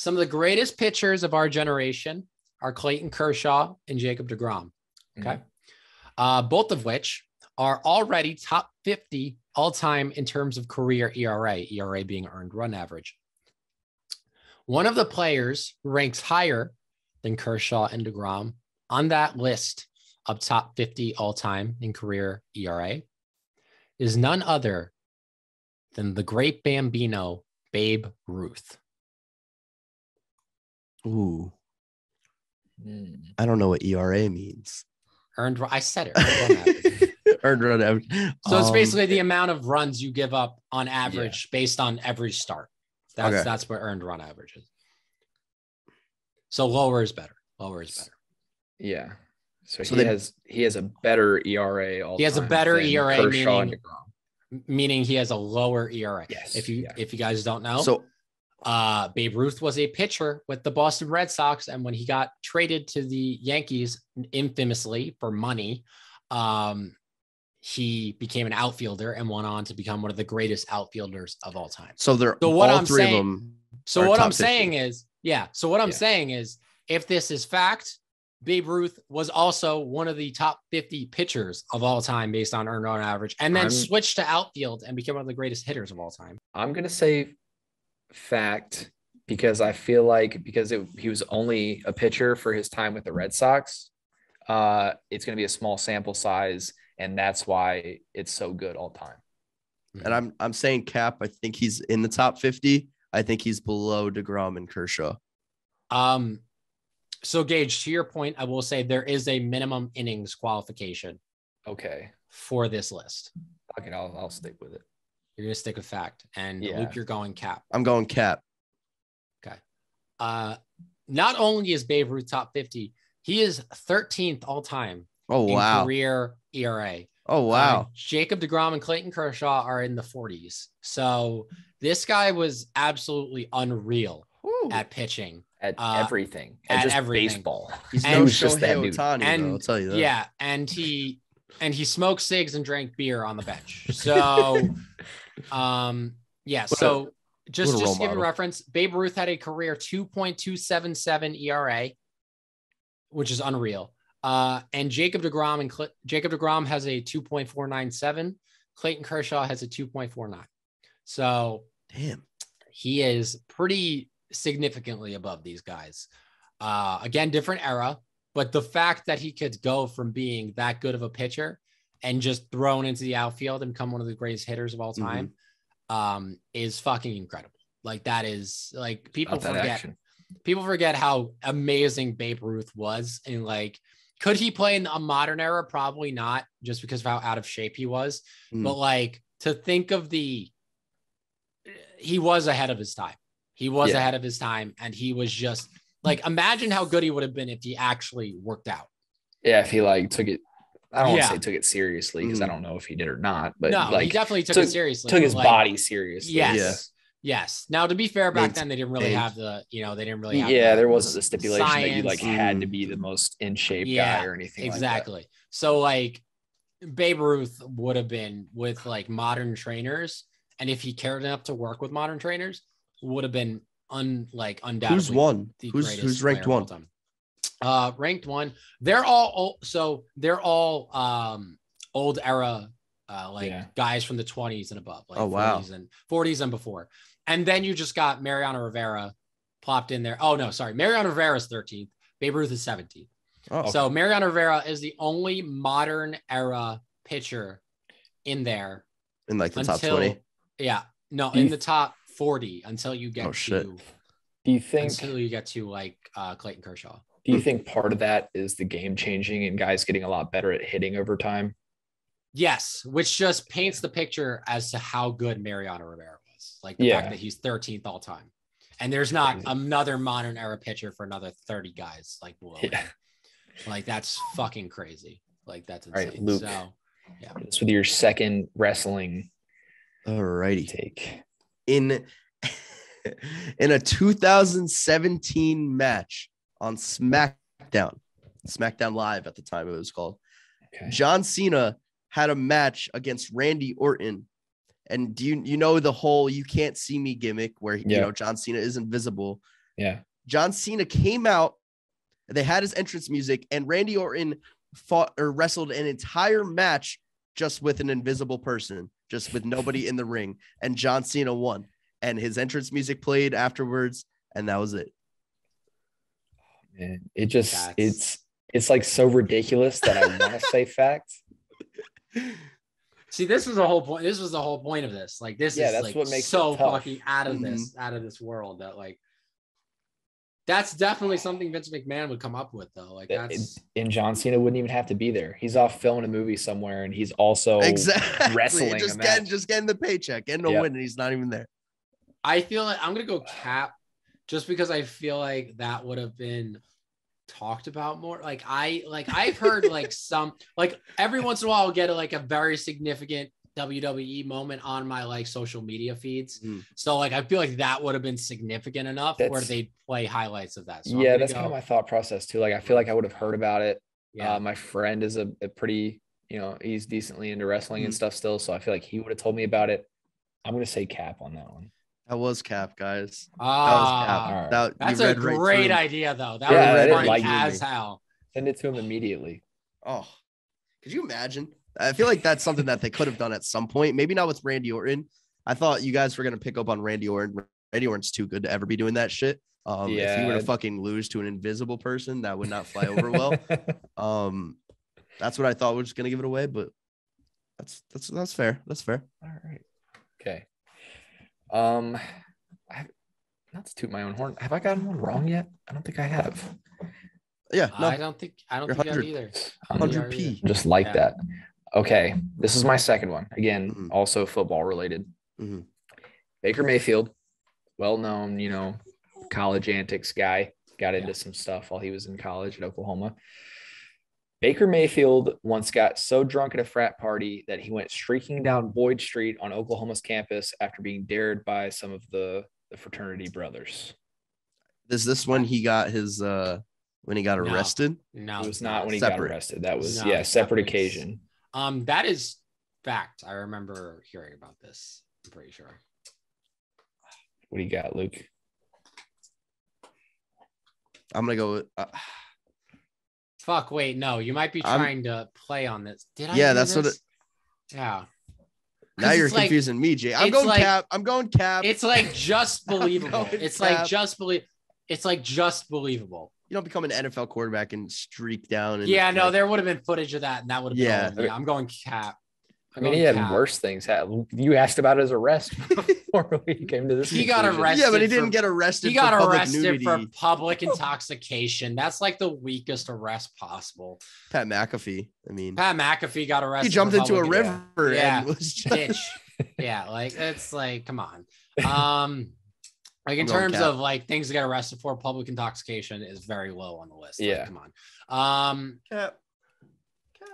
of the greatest pitchers of our generation are Clayton Kershaw and Jacob Degrom. Okay. Both of which are already top 50 all time in terms of career ERA being earned run average. One of the players who ranks higher than Kershaw and Degrom on that list of top 50 all-time in career ERA is none other than the great Bambino, Babe Ruth. Ooh. I don't know what ERA means. I said it. Earned run average. Earned run average. So it's basically the amount of runs you give up on average based on every start. That's what earned run average is. So lower is better. Yeah. So he has a better ERA. He has a better ERA, Kershaw meaning he has a lower ERA. Yes. If you guys don't know, So Babe Ruth was a pitcher with the Boston Red Sox, and when he got traded to the Yankees, infamously for money, he became an outfielder and went on to become one of the greatest outfielders of all time. So what all I'm three saying, of them. So what I'm saying is, saying is, if this is fact, Babe Ruth was also one of the top 50 pitchers of all time based on earned run average, and then switched to outfield and became one of the greatest hitters of all time. I'm going to say fact because I feel like he was only a pitcher for his time with the Red Sox. It's going to be a small sample size, and that's why it's so good all time. And I'm saying cap. I think he's in the top 50. I think he's below Degrom and Kershaw. So Gage, to your point, I will say there is a minimum innings qualification. Okay. For this list. Okay, I'll stick with it. You're going to stick with fact. And Luke, you're going cap. I'm going cap. Okay. Not only is Babe Ruth top 50, he is 13th all time. In career ERA. Oh, wow. Jacob Degrom and Clayton Kershaw are in the 40s. So this guy was absolutely unreal at pitching. At everything. At just everything. Baseball. He was just that dude. I'll tell you that. Yeah. And he smoked cigs and drank beer on the bench. So, So just to give you a reference, Babe Ruth had a career 2.277 ERA, which is unreal. And Jacob Degrom has a 2.497. Clayton Kershaw has a 2.49. So damn, he is pretty significantly above these guys. Again, different era, but the fact that he could go from being that good of a pitcher and just thrown into the outfield and become one of the greatest hitters of all time is fucking incredible. Like that is like people forget how amazing Babe Ruth was. And like, could he play in a modern era? Probably not, just because of how out of shape he was. But like to think of he was ahead of his time. He was ahead of his time, and he was just like, imagine how good he would have been if he actually worked out. Yeah, if he like took it. I don't want to say took it seriously because I don't know if he did or not. But no, like, he definitely took it seriously. Took his body seriously. Yes. Now, to be fair, back then they didn't really have the, there wasn't the stipulation that you like had to be the most in shape guy or anything. Exactly. Like that. So like Babe Ruth would have been with like modern trainers, and if he cared enough to work with modern trainers, would have been undoubtedly. Who's one? Who's ranked one? Ranked one. They're all old era. Guys from the 20s and above, like 40s and before. And then you just got Mariano Rivera plopped in there. Oh no, sorry. Mariano Rivera is 13th. Babe Ruth is 17th. Oh, okay. So Mariano Rivera is the only modern era pitcher in there. In like the top 20? Yeah. No, in the top 40 until you get Do you think until you get to like Clayton Kershaw? Do you think part of that is the game changing and guys getting a lot better at hitting over time? Yes, which just paints the picture as to how good Mariano Rivera was. Like the fact that he's 13th all time. And there's not another modern era pitcher for another 30 guys like below. Yeah. Like that's fucking crazy. Like that's insane. All right, Luke, so this with your second wrestling take. In a 2017 match on SmackDown Live at the time it was called, John Cena had a match against Randy Orton. And do you know the whole "you can't see me" gimmick where John Cena is invisible? Yeah. John Cena came out, they had his entrance music, and Randy Orton fought or wrestled an entire match just with an invisible person, just with nobody in the ring, and John Cena won. And his entrance music played afterwards, and that was it. Man, it's like so ridiculous that I want to say facts. See, this was the whole point. This was the whole point of this. Like, this is that's like what makes so it tough. fucking out of this world that like, that's definitely something Vince McMahon would come up with though. Like and John Cena wouldn't even have to be there. He's off filming a movie somewhere and he's also wrestling. Just getting the paycheck, getting a win, and he's not even there. I feel like I'm gonna go Cap just because I feel like that would have been talked about more. I've heard like some, like every once in a while I'll get a very significant WWE moment on my like social media feeds. So like I feel like that would have been significant enough where they'd play highlights of that. So that's kind of my thought process too. Like I feel like I would have heard about it. My friend is a pretty, he's decently into wrestling and stuff still. So I feel like he would have told me about it. I'm gonna say Cap on that one. That was Cap, guys. That was Cap. That's a great idea though. That was funny as hell. Send it to him immediately. Oh, could you imagine? I feel like that's something that they could have done at some point. Maybe not with Randy Orton. I thought you guys were going to pick up on Randy Orton. Randy Orton's too good to ever be doing that shit. If he were to fucking lose to an invisible person, that would not fly over well. That's what I thought. We're just going to give it away, but that's fair. That's fair. All right. Okay. Not to toot my own horn. Have I gotten one wrong yet? I don't think I have. Yeah. No. I don't think I have either. 100p. Just like that. Okay, this is my second one. Again, also football related. Baker Mayfield, well-known, college antics guy, got into some stuff while he was in college at Oklahoma. Baker Mayfield once got so drunk at a frat party that he went streaking down Boyd Street on Oklahoma's campus after being dared by some of the fraternity brothers. Is this when he got his when he got arrested? No, it was not when he got arrested. That was separate occasion. That is fact. I remember hearing about this. I'm pretty sure. What do you got, Luke? I'm gonna go with. Fuck! Wait, no. You might be trying to play on this. Did I? Yeah, that's this? what. Yeah. Now you're confusing me, Jay. I'm going Cap. I'm going Cap. It's like just believable. It's like just believable. You don't become an NFL quarterback and streak down. And there would have been footage of that, and that would have been. I'm going Cap. He had worse things. You asked about his arrest before we came to this. He got arrested. Yeah, but he didn't get arrested. He got arrested for public intoxication. That's like the weakest arrest possible. Pat McAfee. I mean, Pat McAfee got arrested. He jumped into a river and was ditch. It's like, come on. Like in terms of like things to get arrested for, public intoxication is very low on the list. Yeah, like, come on. Cap.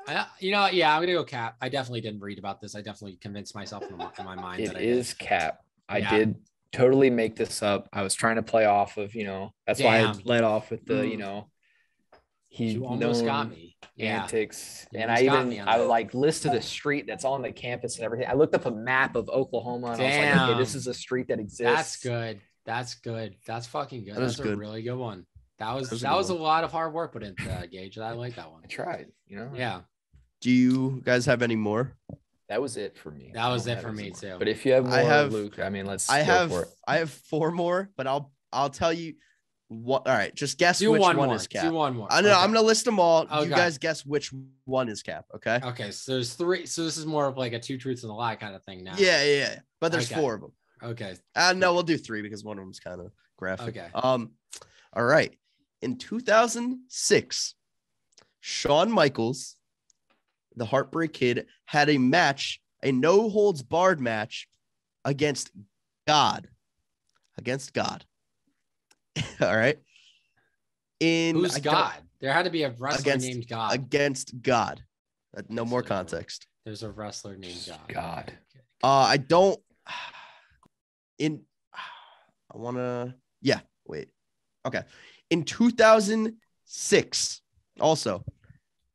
I'm gonna go Cap. I definitely didn't read about this. I definitely convinced myself in my mind that it is Cap. I did totally make this up. I was trying to play off of, that's why I led off with the, he almost got me. Antics. And I like listed a street that's on the campus and everything. I looked up a map of Oklahoma and I was like, okay, this is a street that exists. That's good. That's fucking good. That's a really good one. That was a lot of hard work put into Gage. I like that one. I tried, Yeah. Do you guys have any more? That was it for me. That was it for me too. But if you have more, Luke, let's go for it. I have 4 more, but I'll tell you what. All right, just guess which one is Cap. Do one more. I know. I'm gonna list them all. Okay. You guys guess which one is Cap. Okay. Okay. So there's 3. So this is more of like a 2 truths and a lie kind of thing now. Yeah. But there's 4 of them. Okay. No, we'll do 3 because one of them's kind of graphic. Okay. All right. In 2006, Shawn Michaels, the Heartbreak Kid, had a match, a no-holds-barred match against God. All right. Who's God? There had to be a wrestler named God. Against God. No more context. There's a wrestler named God. I don't. Wait. Okay. In 2006, also,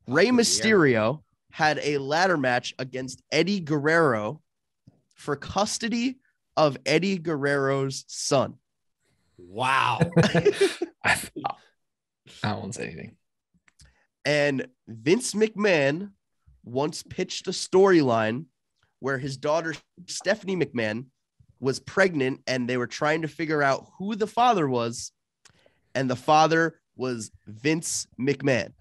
Rey Mysterio had a ladder match against Eddie Guerrero for custody of Eddie Guerrero's son. Wow. I won't say anything. And Vince McMahon once pitched a storyline where his daughter, Stephanie McMahon, was pregnant, and they were trying to figure out who the father was, and the father was Vince McMahon.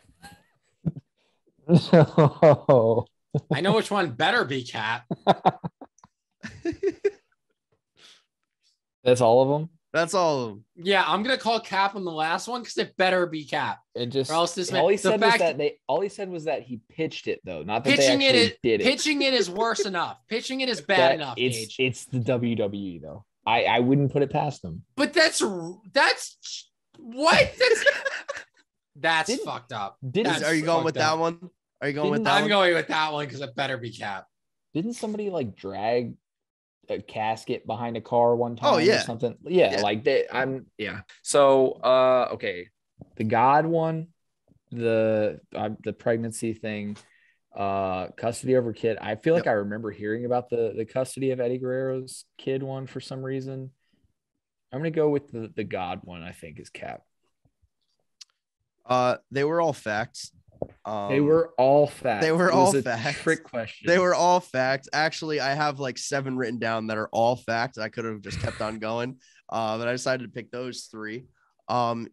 No. I know which one better be Cap. That's all of them. That's all of them. Yeah, I'm gonna call Cap on the last one because it better be Cap. It just Or else this man, all he the said was fact- that all he said was that he pitched it though, not that they pitching actually it, did it. pitching it is worse enough. Pitching it is bad enough, Gage. It's the WWE though. I wouldn't put it past them. But that's what? That's fucked up. Are you going with that one? Are you going with that I'm one? going with that one because it better be Cap. Didn't somebody like drag a casket behind a car one time? Oh, yeah. Or something. Yeah, like that. So okay, the God one, the pregnancy thing, custody over kid. I feel like I remember hearing about the custody of Eddie Guerrero's kid one for some reason. I'm gonna go with the God one. I think is Cap. They were all facts. They were all facts. They were all facts. Trick question. They were all facts. Actually, I have like 7 written down that are all facts. I could have just kept on going, but I decided to pick those 3.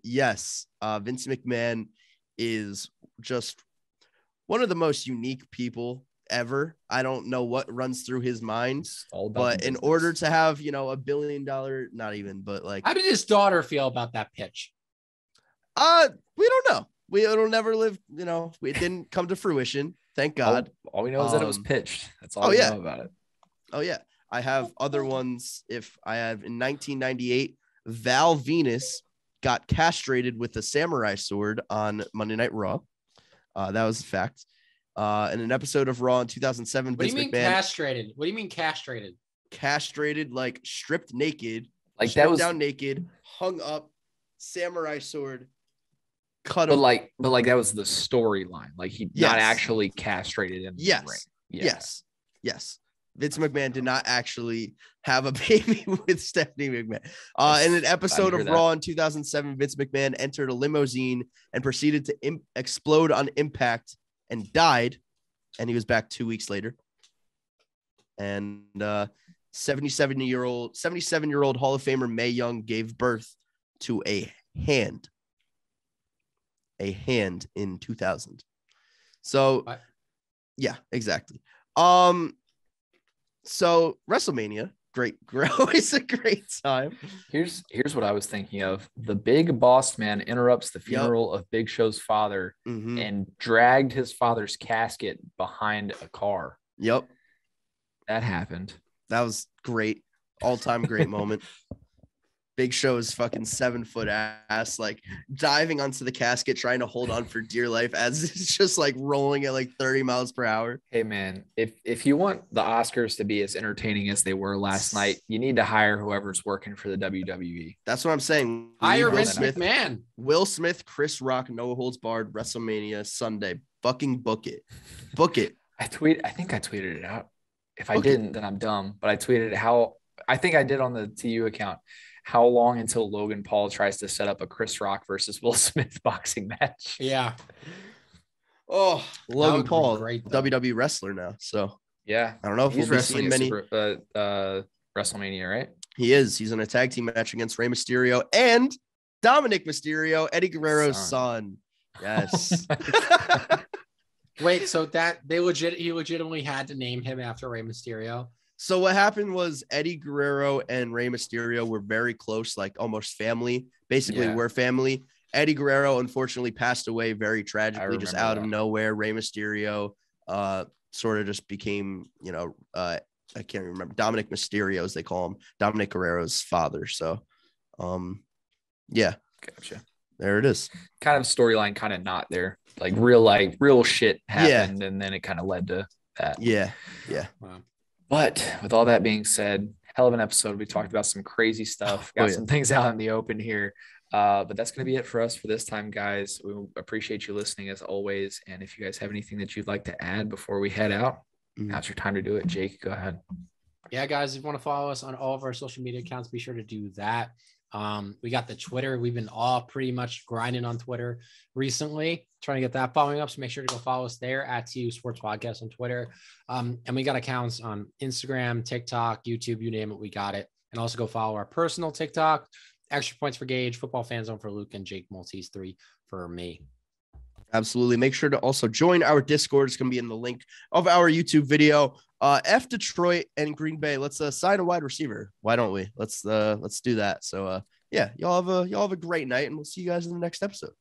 Yes, Vince McMahon is just one of the most unique people ever. I don't know what runs through his mind, but in order to have, $1 billion, not even, but like, How did his daughter feel about that pitch? we don't know. It'll never live, it didn't come to fruition. Thank God. All we know is that it was pitched. That's all we know about it. Oh yeah. I have other ones. If I have in 1998, Val Venus got castrated with a samurai sword on Monday Night Raw. That was a fact. In an episode of Raw in 2007, What do you mean castrated? What do you mean castrated? Castrated, like stripped naked, like that was down naked, hung up, samurai sword, cut but him. like that was the storyline. Like he not actually castrated in the ring. Yes. Vince McMahon did not actually have a baby with Stephanie McMahon. In an episode of Raw in 2007, Vince McMahon entered a limousine and proceeded to explode on impact and died. And he was back 2 weeks later. And 77-year-old Hall of Famer Mae Young gave birth to a hand in 2000. So, yeah, exactly. So Wrestlemania, always a great time. Here's what I was thinking of. The big boss man interrupts the funeral of Big Show's father and dragged his father's casket behind a car. Yep. That happened. That was great. All-time great moment. Big Show's fucking 7-foot ass, like diving onto the casket, trying to hold on for dear life as it's just like rolling at like 30 miles per hour. Hey man, if you want the Oscars to be as entertaining as they were last night, you need to hire whoever's working for the WWE. That's what I'm saying. Hire Vince McMahon. Will Smith, Chris Rock, No Holds Barred, WrestleMania Sunday. Fucking book it. Book it. I think I tweeted it out. If I didn't, then I'm dumb. But I tweeted I think I did on the TU account. How long until Logan Paul tries to set up a Chris Rock versus Will Smith boxing match? Yeah. Oh, Logan Paul, great, WWE wrestler now. So yeah, I don't know if he's we'll be seeing many. WrestleMania, right? He is. He's in a tag team match against Rey Mysterio and Dominic Mysterio, Eddie Guerrero's son. Yes. Wait, so that he legitimately had to name him after Rey Mysterio? So what happened was Eddie Guerrero and Rey Mysterio were very close, like almost family. Basically, we're family. Eddie Guerrero unfortunately passed away very tragically, just out of nowhere. Rey Mysterio sort of just became, I can't remember, Dominic Mysterio, as they call him, Dominic Guerrero's father. So, yeah. Gotcha. There it is. Kind of storyline, kind of not there. Like real shit happened, and then it kind of led to that. Yeah. Wow. But with all that being said, hell of an episode. We talked about some crazy stuff. Got some things out in the open here. But that's going to be it for us for this time, guys. We appreciate you listening as always. And if you guys have anything that you'd like to add before we head out, now's your time to do it. Jake, go ahead. Yeah, guys, if you want to follow us on all of our social media accounts, be sure to do that. We got the Twitter. We've been all pretty much grinding on Twitter recently, trying to get that following up. So make sure to go follow us there at TU Sports Podcast on Twitter. And we got accounts on Instagram, TikTok, YouTube, you name it, we got it. And also go follow our personal TikTok. Extra Points for Gage, Football Fan Zone for Luke, and Jake Maltese 3 for me. Absolutely. Make sure to also join our Discord. It's going to be in the link of our YouTube video. F Detroit and Green Bay. Let's sign a wide receiver. Why don't we? Let's do that. So yeah, y'all have a great night, and we'll see you guys in the next episode.